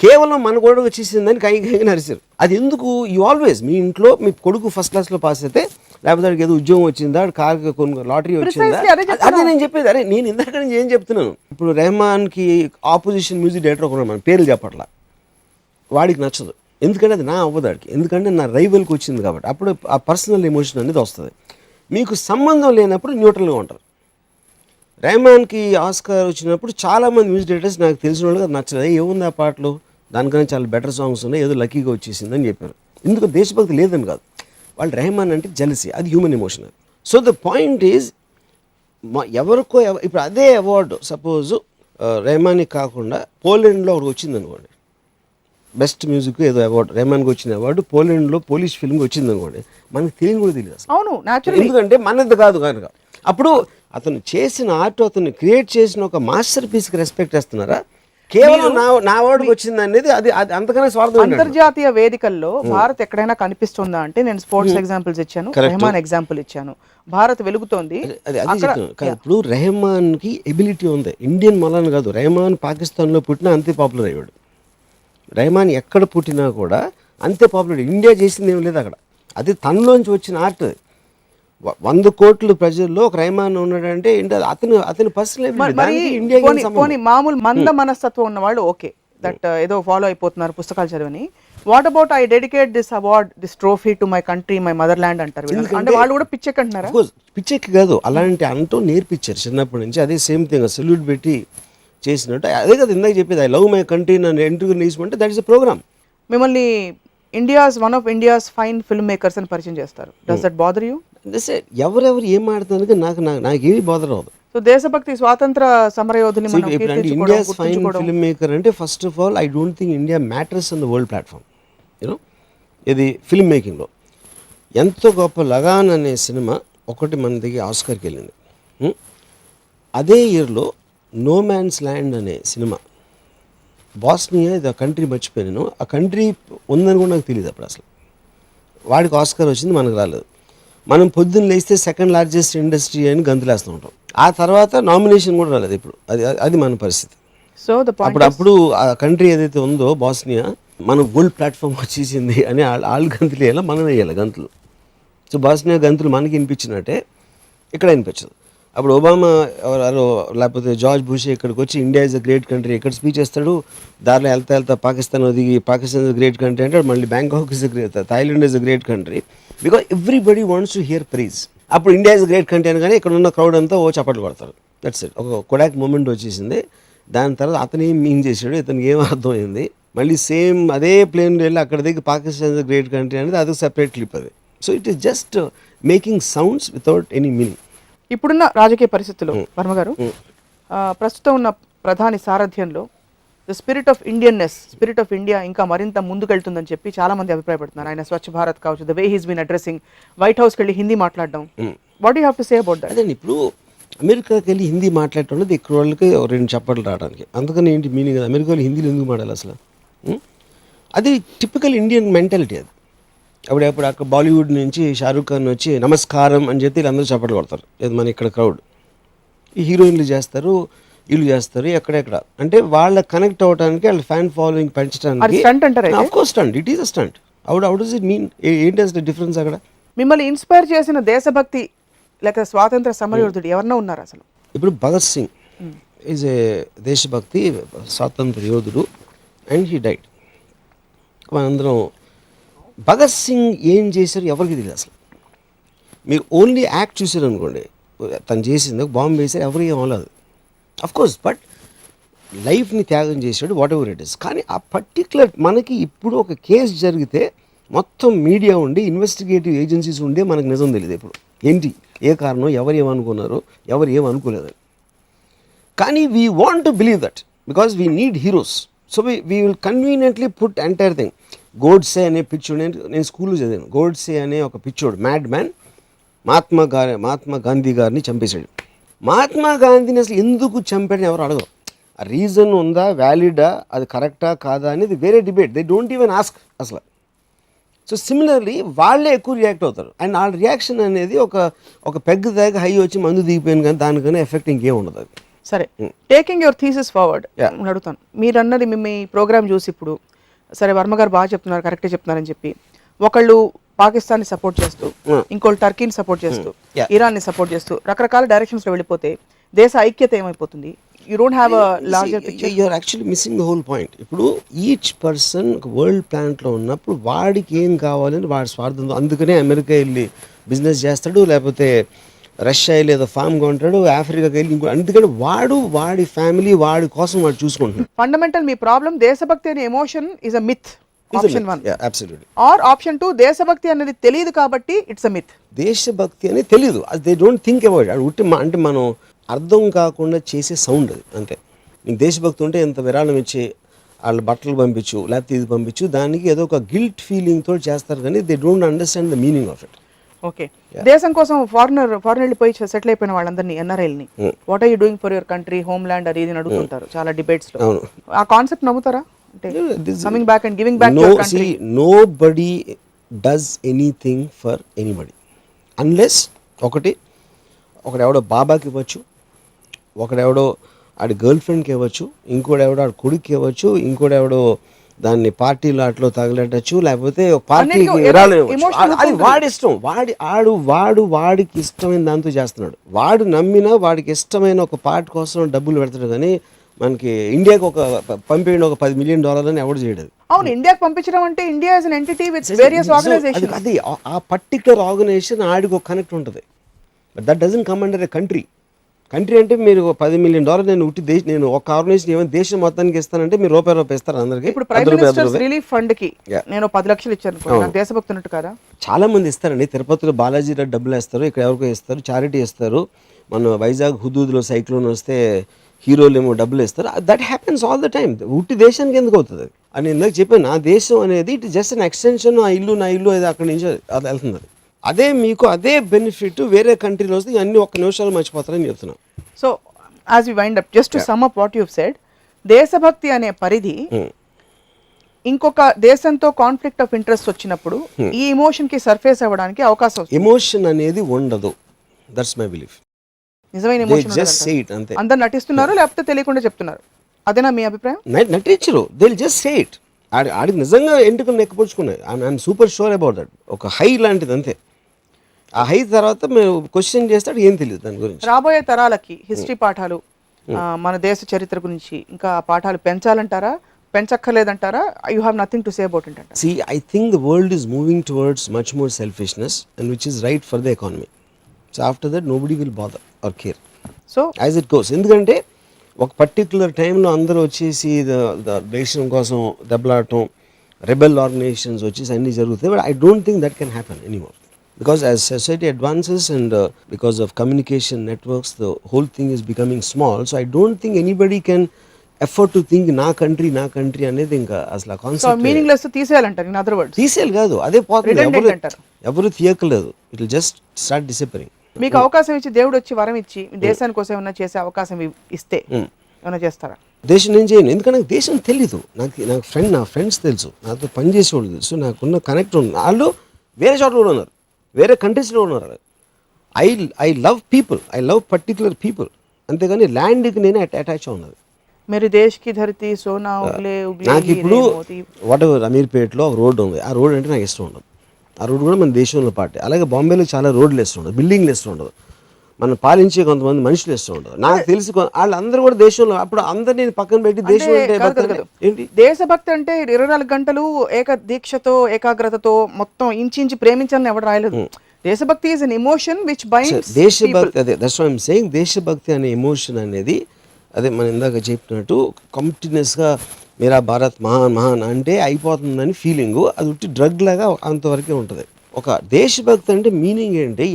కేవలం మన కొడుకు వచ్చేసిందని కైగా నరిశారు. అది ఎందుకు? యూ ఆల్వేస్ మీ ఇంట్లో మీ కొడుకు ఫస్ట్ క్లాస్లో పాస్ అయితే, లేకపోతే ఏదో ఉద్యోగం వచ్చిందా, కార్ లాటరీ వచ్చిందా, అదే నేను చెప్పేది. అరే నేను ఇందాక నుంచి ఏం చెప్తున్నాను, ఇప్పుడు రెహమాన్కి ఆపోజిషన్ మ్యూజిక్ డైరెక్టర్ ఒకరు మన పేర్లు చెప్పట్లా, వాడికి నచ్చదు. ఎందుకంటే అది నా అవ్వదాడికి, ఎందుకంటే నా రైవల్కి వచ్చింది కాబట్టి. అప్పుడు ఆ పర్సనల్ ఎమోషన్ అనేది వస్తుంది. మీకు సంబంధం లేనప్పుడు న్యూట్రల్గా ఉంటారు. రెహమాన్కి ఆస్కార్ వచ్చినప్పుడు చాలామంది మ్యూజిక్ డైరెక్టర్స్ నాకు తెలిసిన వాళ్ళకి అది నచ్చలేదు. ఏముంది ఆ పాటలు, దానికన్నా చాలా బెటర్ సాంగ్స్ ఉన్నాయి, ఏదో లక్కీగా వచ్చేసిందని చెప్పారు. ఎందుకు దేశభక్తి లేదని కాదు, వాళ్ళు రెహమాన్ అంటే జెలసీ, అది human emotion. So the point is ఎవరికో ఇప్పుడు అదే అవార్డు సపోజ్ రెహమాన్కి కాకుండా పోలాండ్లో ఒకటి వచ్చింది అనుకోండి, బెస్ట్ మ్యూజిక్ ఏదో అవార్డు రెహమాన్కి వచ్చిన అవార్డు పోలాండ్లో పోలిష్ ఫిల్మ్కి వచ్చింది అనుకోండి, మనకి తెలియని కూడా తెలియదు అసలు. అవును, న్యాచురల్. ఎందుకంటే మనది కాదు కనుక. అప్పుడు అతను చేసిన ఆర్ట్, అతను క్రియేట్ చేసిన ఒక మాస్టర్ పీస్కి రెస్పెక్ట్ చేస్తున్నారా? కేవలం నా అవార్డుకి వచ్చింది అనేది అది అంతకన్నా స్వార్థం. అంతర్జాతీయ వేదికల్లో భారత్ ఎక్కడైనా కనిపిస్తుందా అంటే, నేను స్పోర్ట్స్ ఎగ్జాంపుల్స్ ఇచ్చాను, రెహమాన్ ఎగ్జాంపుల్ ఇచ్చాను, భారత్ వెలుగుతోంది. ఇప్పుడు రెహమాన్కి ఎబిలిటీ ఉంది, ఇండియన్ మలాన్ కాదు. రెహమాన్ పాకిస్తాన్లో పుట్టినా అంతే పాపులర్ అయ్యాడు. రెహమాన్ ఎక్కడ పుట్టినా కూడా అంతే పాపులర్. ఇండియా చేసింది ఏం లేదు అక్కడ, అది తనలోంచి వచ్చిన ఆర్ట్. 100 కోట్ల ప్రజల్లో ఒక రెహమాన్ ఉన్నాడంటే అతని పర్సనల్ మామూలు మంద మనస్తత్వం ఉన్న వాళ్ళు ఓకే, దట్ ఏదో ఫాలో అయిపోతున్నారు పుస్తకాలు చదివని. What about I dedicate this award, this trophy to my country, my motherland అంటారు. అంటే వాళ్ళు కూడా పిచ్చెక్కంటున్నారా? పిచ్చెక్కి కాదు, అలాంటి అంటూ నేర్పించారు చిన్నప్పటి నుంచి. అదే సేమ్ థింగ్ సెల్యూట్ పెట్టి చేసినట్టు. అదే కదా ఇందాక చెప్పేది, ఐ లవ్ మై కంట్రీ నన్ను ఎంట్రీ తీసుకుంటే దట్ ఈస్ ఎ ప్రోగ్రామ్. మిమ్మల్ని one of India's fine film makers అని పరిచయం చేస్తారు. Does that bother you? ఎవరెవరు ఏం ఆడుతానికి నాకేమీ బాధ రాదు. సో దేశభక్తి, స్వాతంత్ర సమరయోధుని ఇండియాస్ ఫైన్ ఫిల్మ్ మేకర్ అంటే first of all I don't think India matters on the world platform. You know, ఇది ఫిల్మ్ మేకింగ్లో ఎంతో గొప్ప లగాన్ అనే సినిమా ఒకటి మన దగ్గర ఆస్కర్కి వెళ్ళింది. అదే ఇయర్లో నో మ్యాన్స్ ల్యాండ్ అనే సినిమా, బాస్నియా, ఇది ఆ కంట్రీ మర్చిపోయాను, ఆ కంట్రీ ఉందని కూడా నాకు తెలియదు అప్పుడు అసలు. వాడికి ఆస్కర్ వచ్చింది, మనకు రాలేదు. మనం పొద్దున్న లేస్తే సెకండ్ లార్జెస్ట్ ఇండస్ట్రీ అని గంతులేస్తూ ఉంటాం. ఆ తర్వాత నామినేషన్ కూడా రాలేదు ఇప్పుడు. అది మన పరిస్థితి. సో అప్పుడు ఆ కంట్రీ ఏదైతే ఉందో బాస్నియా, మన వరల్డ్ ప్లాట్ఫామ్ వచ్చేసింది అని వాళ్ళు గంతులు వేయాలి, మనం వేయాలి గంతులు. సో బాస్నియా గంతులు మనకి వినిపించినట్టే ఇక్కడ వినిపించదు. అప్పుడు ఒబామా ఎవరో లేకపోతే జార్జ్ బుష్ ఇక్కడికి వచ్చి India is a great country ఇక్కడ స్పీచ్ ఇస్తాడు. దారిలో వెళ్తా పాకిస్తాన్ ఒదిగి Pakistan is a great country అంటే మళ్ళీ Bangkok is a great, Thailand is a great country, because everybody wants to hear praise. అప్పుడు India is a great country అని కానీ ఇక్కడ ఉన్న క్రౌడ్ అంతా చప్పట్లు కొడతారు. That's it. ఒక కొడాక్ మూమెంట్ వచ్చేసింది. దాని తర్వాత అతను ఏం మీన్ చేశాడు, ఇతనికి ఏం అర్థమైంది, మళ్ళీ సేమ్ అదే ప్లేన్ వెళ్ళి అక్కడ దగ్గర Pakistan is a great country అనేది అది సెపరేట్ క్లిప్ అది. So it is just making sounds without any meaning. ఇప్పుడున్న రాజకీయ పరిస్థితుల్లో వర్మ గారు, ప్రస్తుతం ఉన్న ప్రధాని సారథ్యంలో the spirit of Indianness, spirit of India ఇంకా మరింత ముందుకెళ్తుందని చెప్పి చాలా మంది అభిప్రాయపడుతున్నారు. ఆయన స్వచ్ఛ భారత్ కావచ్చు, the way he's been addressing, white హౌస్కి వెళ్ళి హిందీ మాట్లాడడం, what you have to say about that? అదే ఇప్పుడు అమెరికాకి వెళ్ళి హిందీ మాట్లాడటం అనేది ఇక్కడ వాళ్ళకి 2 చప్పట్లు రావడానికి. అందుకని ఏంటి మీనింగ్? అమెరికా వాళ్ళు హిందీలో ఎందుకు మాట్లాడాలి అసలు? అది టిపికల్ ఇండియన్ మెంటాలిటీ అది. అప్పుడు అక్కడ బాలీవుడ్ నుంచి షారూఖ్ ఖాన్ వచ్చి నమస్కారం అని చెప్పి వీళ్ళందరూ చప్పట్లు కొడతారు. లేదు మన ఇక్కడ క్రౌడ్, ఈ హీరోయిన్లు చేస్తారు, వీళ్ళు చేస్తారు, ఎక్కడెక్కడ అంటే వాళ్ళ కనెక్ట్ అవ్వడానికి, వాళ్ళ ఫ్యాన్ ఫాలోయింగ్ పెంచడానికి. Of course stunt, it is a stunt. How does it mean? ఏంటి అసలు డిఫరెన్స్ అక్కడ? మిమ్మల్ని ఇన్స్పైర్ చేసిన దేశభక్తి లేక స్వాతంత్ర సమరయోధుడు ఎవరన్నా ఉన్నారు అసలు? ఇప్పుడు భగత్ సింగ్ ఈజ్ ఏ దేశభక్తి స్వాతంత్ర యోధుడు అండ్ హీ డైడ్. మనందరం భగత్ సింగ్ ఏం చేశారు ఎవరికి తెలియదు అసలు. మీరు ఓన్లీ యాక్ట్ చూసారు అనుకోండి, తను చేసింది బాంబు వేసారు, ఎవరికి ఏం అవ్వలేదు అఫ్కోర్స్, బట్ లైఫ్ని త్యాగం చేశాడు, వాట్ ఎవర్ ఇట్ ఇస్. కానీ ఆ పర్టికులర్ మనకి ఇప్పుడు ఒక కేసు జరిగితే మొత్తం మీడియా ఉండి ఇన్వెస్టిగేటివ్ ఏజెన్సీస్ ఉండే మనకు నిజం తెలియదు ఇప్పుడు ఏంటి, ఏ కారణం, ఎవరు ఏమనుకున్నారు, ఎవరు ఏమనుకోలేదు. కానీ we want to believe that because we need heroes. So we will conveniently put entire thing. Godse అనే పిచ్చోడు, నేను స్కూల్లో చదివాను. గోడ్సే అనే ఒక పిచ్చోడు, మ్యాడ్ మ్యాన్, మహాత్మా గాంధీ గారిని చంపేశాడు. మహాత్మా గాంధీని అసలు ఎందుకు చంపాడని ఎవరు అడగరు. ఆ రీజన్ ఉందా, వ్యాలిడా, అది కరెక్టా కాదా అనేది వేరే debate. They don't even ask అసలు. సో సిమిలర్లీ వాళ్ళే ఎక్కువ రియాక్ట్ అవుతారు. అండ్ వాళ్ళ రియాక్షన్ అనేది ఒక పెగ్ దాకా హై వచ్చి మందు దిగిపోయింది, కానీ దానికన్నా ఎఫెక్ట్ ఇంకేం ఉండదు. అది సరే, టేకింగ్ యువర్ థీసిస్ ఫార్వర్డ్ అడుగుతాను. మీరు అన్నది మీ ప్రోగ్రామ్ చూసి ఇప్పుడు సరే వర్మ గారు బాగా చెప్తున్నారు, కరెక్టే చెప్తున్నారని చెప్పి ఒకళ్ళు పాకిస్తాన్ని సపోర్ట్ చేస్తూ, ఇంకోళ్ళు టర్కీని సపోర్ట్ చేస్తూ, ఇరాన్ని సపోర్ట్ చేస్తూ రకరకాల డైరెక్షన్స్లో వెళ్ళిపోతే దేశ ఐక్యత ఏమైపోతుంది? You don't have a larger picture. You're actually missing the whole point. ఇప్పుడు ఈచ్ పర్సన్ ఒక వరల్డ్ ప్లాంట్లో ఉన్నప్పుడు వాడికి ఏం కావాలని వాడి స్వార్థం. అందుకనే అమెరికా వెళ్ళి బిజినెస్ చేస్తాడు, లేకపోతే రష్యా వెళ్ళి ఏదో ఫామ్గా ఉంటాడు, ఆఫ్రికాకి వెళ్ళి ఇంకో. అందుకని వాడి ఫ్యామిలీ వాడి కోసం వాడు చూసుకుంటున్నాడు. ఫండమెంటల్ మీ ప్రాబ్లం దేశభక్తి అనే emotion is a myth. Option 1. Absolutely. Or option 2, దేశభక్తి అనేది తెలియదు కాబట్టి ఇట్స్ అ మిత్. దేశభక్తి అని తెలీదు, అది దే డోంట్ థింక్ అబౌట్. అది ఉట్టి అంటే మనం అర్థం కాకుండా చేసే సౌండ్ అది, అంతే. నీకు దేశభక్తి ఉంటే ఎంత విరాళం ఇచ్చి వాళ్ళు బట్టలు పంపించు, లేకపోతే ఇది పంపించు, దానికి ఏదో ఒక గిల్ట్ ఫీలింగ్ తోటి చేస్తారు, కానీ they don't understand the meaning of it. Okay, దేశం కోసం ఫారెన్ వెళ్ళిపోయి సెటిల్ అయిపోయిన వాళ్ళందరినీ, ఎన్ఆర్ఐల్ని, what are you doing for your country, homeland అది ఇది అడుగుతుంటారు చాలా డిబేట్స్ లో. ఆ కాన్సెప్ట్ నమ్ముతారా? అంటే coming back and giving back to your country. Nobody does anything for anybody unless ఒకడెవడో బాబాకి ఇవ్వచ్చు, ఒకడెవడో ఆడి గర్ల్ ఫ్రెండ్కి ఇవ్వచ్చు, ఇంకోడెవడో ఆడి కొడుక్కి ఇవ్వచ్చు, ఇంకోడెవడో దాన్ని పార్టీలో అట్లో తగలెట్టచ్చు, లేకపోతే పార్టీకి విరాళం ఇవ్వచ్చు. అది వాడి ఇష్టం. వాడికి ఇష్టమైన దాంతో చేస్తున్నాడు. వాడు నమ్మినా వాడికి ఇష్టమైన ఒక పార్ట్ కోసం డబ్బులు పెడతాడు, కానీ మనకి ఇండియాకి పంపేయండి ఒక $10 million అని ఎవడు చేయడు. అవును, ఇండియాకి పంపించడం అంటే India is an entity with various organisations. అది ఆ పర్టికులర్ ఆర్గనైజేషన్ ఆడికి ఒక కనెక్ట్ ఉంటుంది. But that doesn't come under a country. Country అంటే మీరు $10 million నేను ఒక ఆర్గనైజేషన్ ఏమైనా దేశం మొత్తానికి ఇస్తానంటే మీరు రూపాయి ఇస్తారు అందరికి. ఇప్పుడు ప్రైమ్ మినిస్టర్స్ రిలీఫ్ ఫండ్ కి నేను 10 లక్షలు ఇచ్చాను, నాకు దేశభక్తి ఉన్నట్టు కదా? చాలా మంది ఇస్తారండి. తిరుపతిలో బాలాజీ రెడ్డి డబ్బులు వేస్తారు, ఇక్కడ ఎవరికో ఇస్తారు, చారిటీ ఇస్తారు. మన వైజాగ్ హుదూద్లో సైక్లోన్ వస్తే హీరోలు ఏమో డబ్బులు ఇస్తారు. That happens all the time. ఉట్టి దేశానికి ఎందుకు అవుతుంది అని ఇందాక చెప్పాను. నా దేశం అనేది ఇట్ జస్ట్ అన్ ఎక్స్టెన్షన్. నా ఇల్లు అది అక్కడి నుంచి అది వెళ్తుంది. అదే మీకు అదే బెనిఫిట్ వేరే కంట్రీలో వస్తే అన్ని 1 నిమిషాలు మర్చిపోతారని చెప్తున్నాను. So as we wind up, just to sum up what you said, దేశభక్తి అనే పరిధి ఇంకొక దేశంతో కాన్ఫ్లిక్ట్ ఆఫ్ ఇంట్రెస్ట్ వచ్చినప్పుడు ఈ ఎమోషన్ కి సర్ఫేస్ అవ్వడానికి అవకాశం వస్తుంది. ఎమోషన్ అనేది ఉండదు. That's my belief. నిజమైన ఎమోషన్ అందరు నటిస్తున్నారు, లేకపోతే తెలియకుండా చెప్తున్నారు, అదేనా మీ అభిప్రాయం? నటించరు, they will just say it. ఆడికి నిజంగా ఎంటుకలు నెక్కిపుచ్చుకున్నాయి. I'm super sure about that. ఒక హై లాంటిది అంతే. ఆ హై తర్వాత మేము క్వశ్చన్ చేస్తాడు, ఏం తెలియదు దాని గురించి. రాబోయే తరాలకి హిస్టరీ పాఠాలు, మన దేశ చరిత్ర గురించి ఇంకా పాఠాలు పెంచాలంటారా, పెంచక్కర్లేదంటారా? You have nothing to say about it అంటారా? See, I think the world is moving towards much more selfishness, and which is right for the economy. So after that nobody will bother or care. So as it goes. ఎందుకంటే ఒక particular టైంలో అందరూ వచ్చేసి దేశం కోసం దెబ్బలాడటం, rebel organisations వచ్చేసి అన్నీ జరుగుతాయి. But I don't think that can happen anymore. Because as society advances and because of communication networks, the whole thing is becoming small. So I don't think anybody can afford to think నా country అనేది ఇంకా అసలు ఆ concept meaningless తీసేయాలంటారు. In other words తీసేయాలి కాదు, అదే పోతుంది. ఎవరు తీయక్కలేదు. It will just start disappearing. మీకు అవకాశం ఇచ్చి దేవుడు వచ్చి వరం ఇచ్చి దేశాని కోసం ఏమైనా చేసే అవకాశం ఇస్తే ఏమైనా చేస్తారా? దేశం నేను చేయను, ఎందుకంటే నాకు దేశం తెలీదు. నా ఫ్రెండ్స్ తెలుసు, నాతో పనిచేసే వాళ్ళు తెలుసు, నాకున్న కనెక్ట్ ఉంది. వాళ్ళు వేరే చోట్ల కూడా ఉన్నారు, వేరే కంట్రీస్లో ఉన్నారు. I love people, I love particular people, అంతేగాని ల్యాండ్కి నేను అటాచ్ ఉన్నది. మీరు దేశ్కి ధరతి సోనా ఉగ్లే నాకు ఇప్పుడు వాట్ ఎవర్ అమీర్పేటలో ఒక రోడ్డు ఉంది, ఆ రోడ్ అంటే నాకు ఇష్టం ఉండదు. ఆ రోడ్డు కూడా మన దేశంలో పార్టీ. అలాగే బాంబేలో చాలా రోడ్లు ఇష్టం ఉండదు, బిల్డింగ్లు ఇష్టం ఉండదు, మనం పాలించే కొంతమంది మనుషులు ఇష్టం ఉండదు. నాకు తెలిసి వాళ్ళందరూ కూడా దేశంలో, అప్పుడు అందరు నేను పక్కన పెట్టి దేశం ఏంటి దేశభక్తి అంటే 24 గంటలు ఏక దీక్షతో ఏకాగ్రతతో మొత్తం ఇంచి ప్రేమించాలని ఎవరు రాయలేదు. దేశభక్తి is an emotion which binds. దేశభక్తి అదే, that's what I am saying. దేశభక్తి అనే ఎమోషన్ అనేది అదే మనం ఇందాక చెప్పినట్టు కంటిన్యూస్గా మీరా భారత్ మహాన్ అంటే అయిపోతుందని ఫీలింగు, అది ఉట్టి డ్రగ్ లాగా అంతవరకే ఉంటుంది. ఒక దేశభక్తి అంటే మీనింగ్ ఏంటి,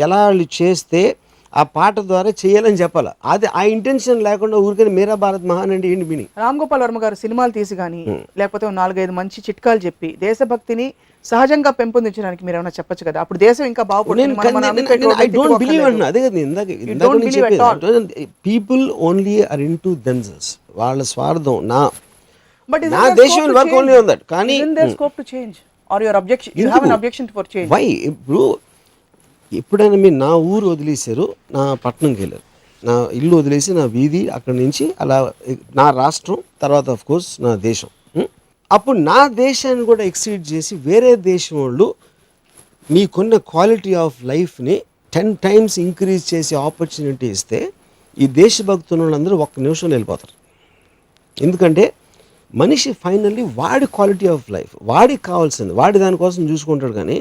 ఎలా వాళ్ళు చేస్తే ఆ పాట ద్వారా చేయాలని చెప్పాలి. అది ఆ ఇంటెన్షన్ లేకుండా ఊరికే మీరా భారత్ మహాన్ అంటే ఏంటి మీనింగ్? రామ్ గోపాల్ వర్మ గారు సినిమాలు తీసి కానీ లేకపోతే 4-5 మంచి చిట్కాలు చెప్పి దేశభక్తిని సహజంగా పెంపొందించడానికి మీరు ఏమైనా చెప్పొచ్చు కదా, అప్పుడు దేశం ఇంకా people only are into themselves, వాళ్ళ స్వార్థం. But నా దేశం will work only on that. కానీ scope to change or your objection, you have an objection for change? Why? ఇప్పుడు ఎప్పుడైనా మీరు నా ఊరు వదిలేశారు, నా పట్టణంకి వెళ్ళారు, నా ఇల్లు వదిలేసి నా వీధి, అక్కడి నుంచి అలా నా రాష్ట్రం, తర్వాత ఆఫ్ కోర్స్ నా దేశం. అప్పుడు నా దేశాన్ని కూడా ఎక్సీడ్ చేసి వేరే దేశం వాళ్ళు మీకున్న క్వాలిటీ ఆఫ్ లైఫ్ని 10 times ఇంక్రీజ్ చేసి ఆపర్చునిటీ ఇస్తే ఈ దేశభక్తుల వాళ్ళందరూ ఒక్క నిమిషంలో వెళ్ళిపోతారు. ఎందుకంటే మనిషి ఫైనల్లీ వాడి క్వాలిటీ ఆఫ్ లైఫ్ వాడికి కావాల్సింది వాడి దానికోసం చూసుకుంటాడు, కానీ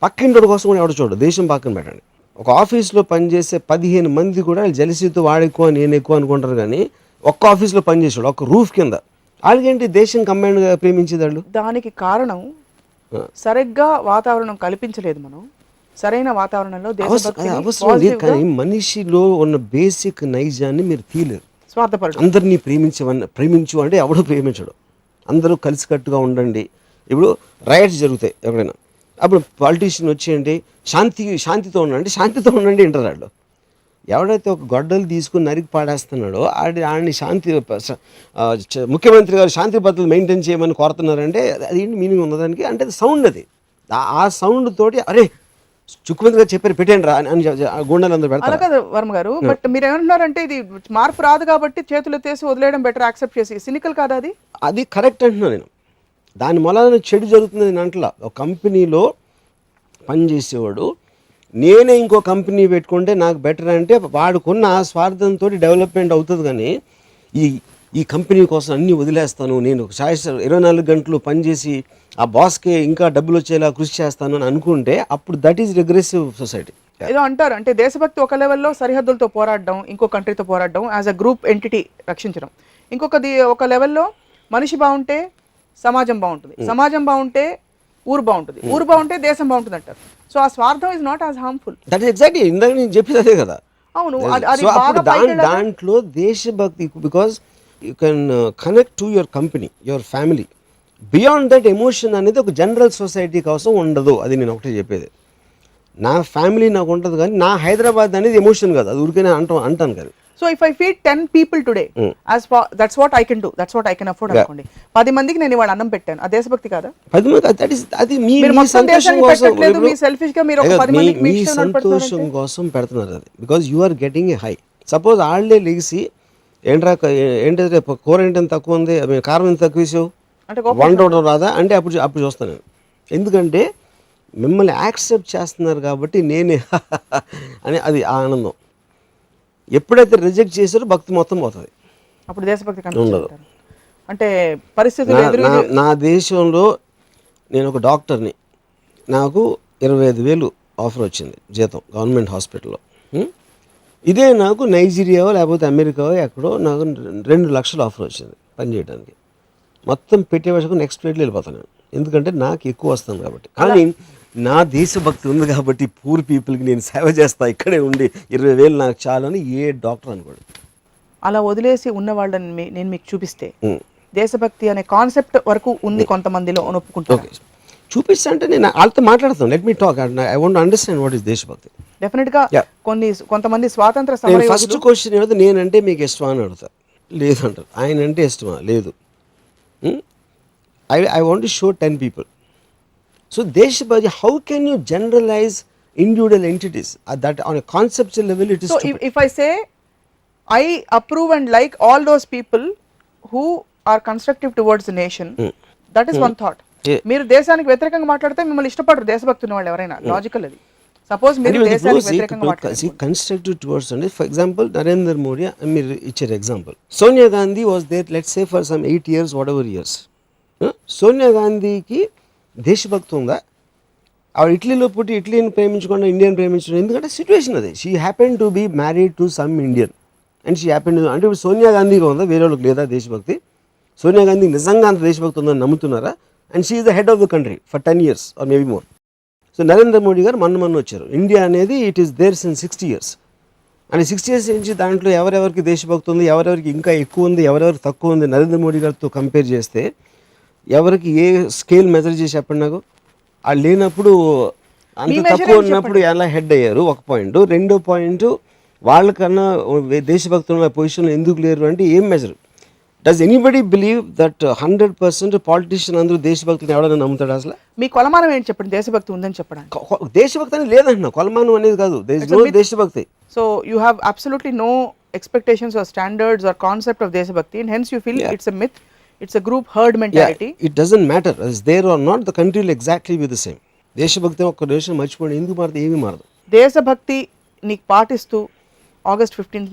పక్కింటి కోసం కూడా ఎవడ చూడడు. దేశం పక్కన పెట్టండి, ఒక ఆఫీస్లో పనిచేసే 15 మంది కూడా జలసీతో వాడెక్కువ నేను ఎక్కువ అనుకుంటారు, కానీ ఒక్క ఆఫీస్లో పనిచేసాడు ఒక్క రూఫ్ కింద, వాళ్ళకేంటి దేశం కంబైన్డ్గా ప్రేమించేదాళ్ళు? దానికి కారణం సరిగ్గా వాతావరణం కల్పించలేదు. మనం సరైన వాతావరణంలో అవసరం లేదు, కానీ మనిషిలో ఉన్న బేసిక్ నైజాన్ని మీరు తీయలేరు. స్వార్థపరుడు అందరినీ ప్రేమించు అంటే ఎవడో ప్రేమించడు. అందరూ కలిసికట్టుగా ఉండండి. ఇప్పుడు రైట్స్ జరుగుతాయి ఎక్కడైనా, అప్పుడు పాలిటీషియన్ వచ్చేయండి శాంతితో ఉండండి, శాంతితో ఉండండి అంటారు వాళ్ళు. ఎవడైతే ఒక గొడ్డలు తీసుకుని నరికి పాడేస్తున్నాడో ఆడిని ముఖ్యమంత్రి గారు శాంతి భద్రతలు మెయింటైన్ చేయమని కోరుతున్నారంటే అది ఏంటి మీనింగ్ ఉన్నదానికి? అంటే అది సౌండ్, అది ఆ సౌండ్ తోటి అరే ముఖ్యమంత్రి గారు చెప్పారు పెట్టండి రా అని గుండెలందరూ పెడతారు. అలా కదా వర్మ గారు. బట్ మీరు ఏమంటున్నారంటే ఇది మార్పు రాదు కాబట్టి చేతులు ఎత్తేసి వదిలేయడం బెటర్, యాక్సెప్ట్ చేసి. సినికల్ కాదా అది? అది కరెక్ట్ అంటున్నాను నేను. దాని మూలాన చెడు జరుగుతుంది నేను అంటలా. ఒక కంపెనీలో పనిచేసేవాడు నేనే ఇంకో కంపెనీ పెట్టుకుంటే నాకు బెటర్ అంటే వాడుకున్న ఆ స్వార్థంతో డెవలప్మెంట్ అవుతుంది, కానీ ఈ కంపెనీ కోసం అన్నీ వదిలేస్తాను, నేను 24 గంటలు పనిచేసి ఆ బాస్కే ఇంకా డబ్బులు వచ్చేలా కృషి చేస్తాను అని అనుకుంటే అప్పుడు దట్ ఈస్ రిగ్రెసివ్ సొసైటీ. ఏదో అంటారు అంటే దేశభక్తి ఒక లెవెల్లో సరిహద్దులతో పోరాడడం, ఇంకో కంట్రీతో పోరాడడం, యాజ్ అ గ్రూప్ ఎంటిటీ రక్షించడం. ఇంకొకది ఒక లెవెల్లో మనిషి బాగుంటే సమాజం బాగుంటుంది, సమాజం బాగుంటే ఊరు బాగుంటుంది, ఊరు బాగుంటే దేశం బాగుంటుంది అంటారు. సో ఆ స్వార్థం is not as harmful. That is exactly ఇందాక నేను చెప్పేది అదే కదా. అవును, దాంట్లో దేశభక్తి, because you can connect to your company, your family. Beyond that emotion అనేది ఒక జనరల్ సొసైటీ కోసం ఉండదు. అది నేను ఒకటే చెప్పేది. నా ఫ్యామిలీ నాకు ఉంటుంది, కానీ నా హైదరాబాద్ అనేది ఎమోషన్ కాదు, అది ఊరికే అంటాను కదా. So if I feed 10 people today, that's what I can do, that's what I can afford అనుకోండి. 10 మందికి నేను ఇవాళ అన్నం పెట్టాను, ఆ దేశభక్తి కాదా? 10 మంది అది మీ సంతోషం కోసం పెడుతున్నారు. అది because you are getting a high. Suppose వాళ్ళే లెగిసి ఏంటంటే కూర ఏంటంత తక్కువ ఉంది, కారం ఎంత తక్కువ వేసావు అంటే వండవడం రాదా అంటే అప్పుడు చూస్తాను నేను. ఎందుకంటే మిమ్మల్ని యాక్సెప్ట్ చేస్తున్నారు కాబట్టి నేనే అని అది ఆనందం. ఎప్పుడైతే రిజెక్ట్ చేశారో భక్తి మొత్తం పోతుంది, అప్పుడు దేశభక్తి ఉండదు. అంటే పరిస్థితులు నా దేశంలో నేను ఒక డాక్టర్ని, నాకు 25,000 ఆఫర్ వచ్చింది జీతం గవర్నమెంట్ హాస్పిటల్లో. ఇదే నాకు నైజీరియావో లేకపోతే అమెరికావో ఎక్కడో నాకు 2 లక్షలు ఆఫర్ వచ్చింది పనిచేయడానికి. మొత్తం పెట్టే వరకు నెక్స్ట్ ఫ్లైట్లో వెళ్ళిపోతాను నేను, ఎందుకంటే నాకు ఎక్కువ వస్తాను కాబట్టి. కానీ నా దేశభక్తి ఉంది కాబట్టి పూర్ పీపుల్కి నేను సేవ చేస్తా, ఇక్కడే ఉండి 20,000 నాకు చాలని ఏ డాక్టర్ అనుకోడు. అలా వదిలేసి ఉన్న వాళ్ళని నేను మీకు చూపిస్తే దేశభక్తి అనే కాన్సెప్ట్ వరకు ఉంది కొంతమందిలో ఒప్పుకుంటాను. ఓకే, చూపిస్తా అంటే నేను వాళ్ళతో మాట్లాడతాను. Let me talk, I want understand what is దేశభక్తి. డెఫినెట్ గా కొంతమంది స్వాతంత్ర సమర ఫస్ట్ క్వశ్చన్ ఏమైతే నేనంటే మీకు ఇష్టమా అని అడుగుతా, లేదంటారు. ఆయన అంటే ఇష్టమా, లేదు. I want to show 10 people. So Deshbhakti, how can you generalize individual entities? That on a conceptual level it is so if I say I approve and like all those people who are constructive towards the nation, that is one thought. మీరు దేశానికి వ్యతిరేకంగా మాట్లాడితే మిమ్మల్ని ఇష్టపడరు దేశభక్తి ఉన్న వాళ్ళు ఎవరైనా. లాజికల్ అది. సపోజ్ మీరు దేశానికి వ్యతిరేకంగా మాట్లాడారు, కన్స్ట్రక్టివ్ టువర్డ్స్ అంటే ఫర్ ఎగ్జాంపుల్ నరేంద్ర మోడీ మీరు ఇచ్చారు example. Sonia Gandhi was there let's say for some 8 years whatever years. Sonia గాంధీకి దేశభక్తి ఉందా? ఆవిడ ఇటలీలో పుట్టి ఇటలీని ప్రేమించకుండా ఇండియన్ ప్రేమించడం, ఎందుకంటే సిచ్యువేషన్ అది. She happen to be married to some Indian and she happen అంటే ఇప్పుడు సోనియా గాంధీగా ఉందా, వేరే వాళ్ళకి లేదా దేశభక్తి? సోనియా గాంధీ నిజంగా అంత దేశభక్తి ఉందని నమ్ముతున్నారా? And she is the head of the country for 10 years or maybe more. So Narendra Modi గారు మొన్న వచ్చారు. ఇండియా అనేది it is there since 60 years. అని 6 ఇయర్స్ నుంచి దాంట్లో ఎవరెవరికి దేశభక్తి ఉంది, ఎవరెవరికి ఇంకా ఎక్కువ ఉంది, ఎవరెవరికి తక్కువ ఉంది, నరేంద్ర మోడీ గారితో కంపేర్ చేస్తే ఎవరికి ఏ స్కేల్ మెజర్ చేసి చెప్పండి నాకు. వాళ్ళు లేనప్పుడు అంత తక్కువ ఉన్నప్పుడు ఎలా హెడ్ అయ్యారు ఒక పాయింట్. రెండో పాయింట్, వాళ్ళకన్నా దేశభక్తి ఉన్న పొజిషన్లో ఎందుకు లేరు అంటే ఏం measure? Does anybody believe that 100% politician అందరూ దేశభక్తిని ఎవడైనా నమ్ముతాడు అసలు? మీ కొలమానం ఏంటి చెప్పండి దేశభక్తి ఉందని చెప్పడానికి? దేశభక్తి అనేది లేదంటున్నా, కొలమానం అనేది కాదు. దేశభక్తి. So you have absolutely no expectations or standards or concept of దేశభక్తి, and hence you feel it's a myth, it's a group herd mentality. It doesn't matter is there or not, the country will exactly be the same. దేశభక్తి ఒక్క దేశం మర్చిపోండి, ఎందుకు మారదు? ఏమీ మారదు. దేశభక్తి నీకు పాటిస్తూ August 15th,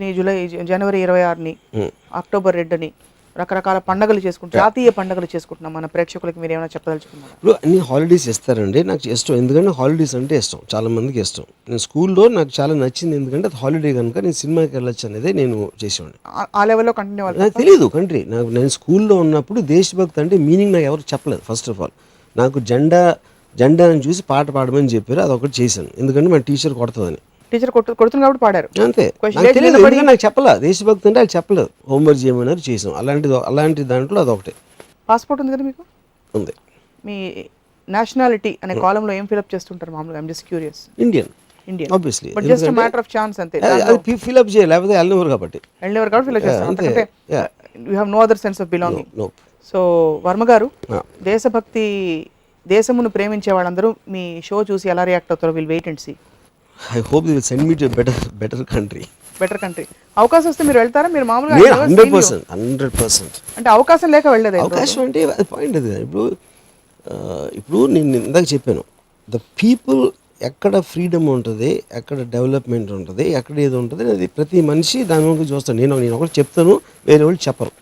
జనవరి 26ని, అక్టోబర్ 2ని రకరకాల పండుగలు చేసుకుంటాం, జాతీయ పండుగలు చేసుకుంటున్నాం. మన ప్రేక్షకులకి మీరు ఏమైనా చెప్పదలుచుకున్నారు? ఇప్పుడు అన్ని హాలిడేస్ ఇస్తారండి, నాకు ఇష్టం. ఎందుకంటే హాలిడేస్ అంటే ఇష్టం, చాలా మందికి ఇష్టం. నేను స్కూల్లో నాకు చాలా నచ్చింది ఎందుకంటే అది హాలిడే కనుక నేను సినిమాకి వెళ్ళొచ్చు అనేది నేను చేసేవాడిని. ఆ లెవెల్లో కంటిన్యూ అవ్వాలి. నాకు తెలియదు కంట్రీ. నేను స్కూల్లో ఉన్నప్పుడు దేశభక్తి అంటే మీనింగ్ నాకు ఎవరు చెప్పలేదు. ఫస్ట్ ఆఫ్ ఆల్ నాకు జెండాని చూసి పాట పాడమని చెప్పారు, అదొకటి చేశాను. ఎందుకంటే మా టీచర్ కొడుతుందని. టీచర్ కొడుతుంది కాబట్టి పాడారు అంతే. నాకు చెప్పలే దేశభక్తి అంటే, వాళ్ళు చెప్పలేదు. హోంవర్క్ చేయమన్నారు, చేసాం. అలాంటి దాంట్లో అదొకటి. పాస్పోర్ట్ ఉంది కదా మీకు? ఉంది. మీ నేషనాలిటీ అనే కాలంలో ఏం ఫిల్అప్ చేస్తుంటారు మామూలుగా? I'm just curious. Indian obviously, but just matter of chance అంతే. అది ఫిల్అప్ చేయాలి, లేకపోతే వెళ్ళినవారు కాబట్టి ఫిల్అప్ చేస్తాం. అంతకంటే you have no other sense of belonging. So Varma garu, దేశభక్తి, దేశమును ప్రేమించే వాళ్ళందరూ మీ షో చూసి ఎలా రియాక్ట్ అవుతారో will wait and see. I hope they will send me to a better country. Better country. అవకాశం వస్తే మీరు వెళ్తారా? మీరు మామూలుగా 100% అంటే అవకాశం లేక వెళ్ళలేదు. అవకాశం అంటే అది పాయింట్ అది. ఇప్పుడు నేను ఇందాక చెప్పాను, ద పీపుల్ ఎక్కడ ఫ్రీడమ్ ఉంటుంది, ఎక్కడ డెవలప్మెంట్ ఉంటుంది, ఎక్కడ ఏది ఉంటుంది, అది ప్రతి మనిషి దాని వరకు చూస్తాను. నేను ఒకటి చెప్తాను, వేరే వాళ్ళు చెప్పరు.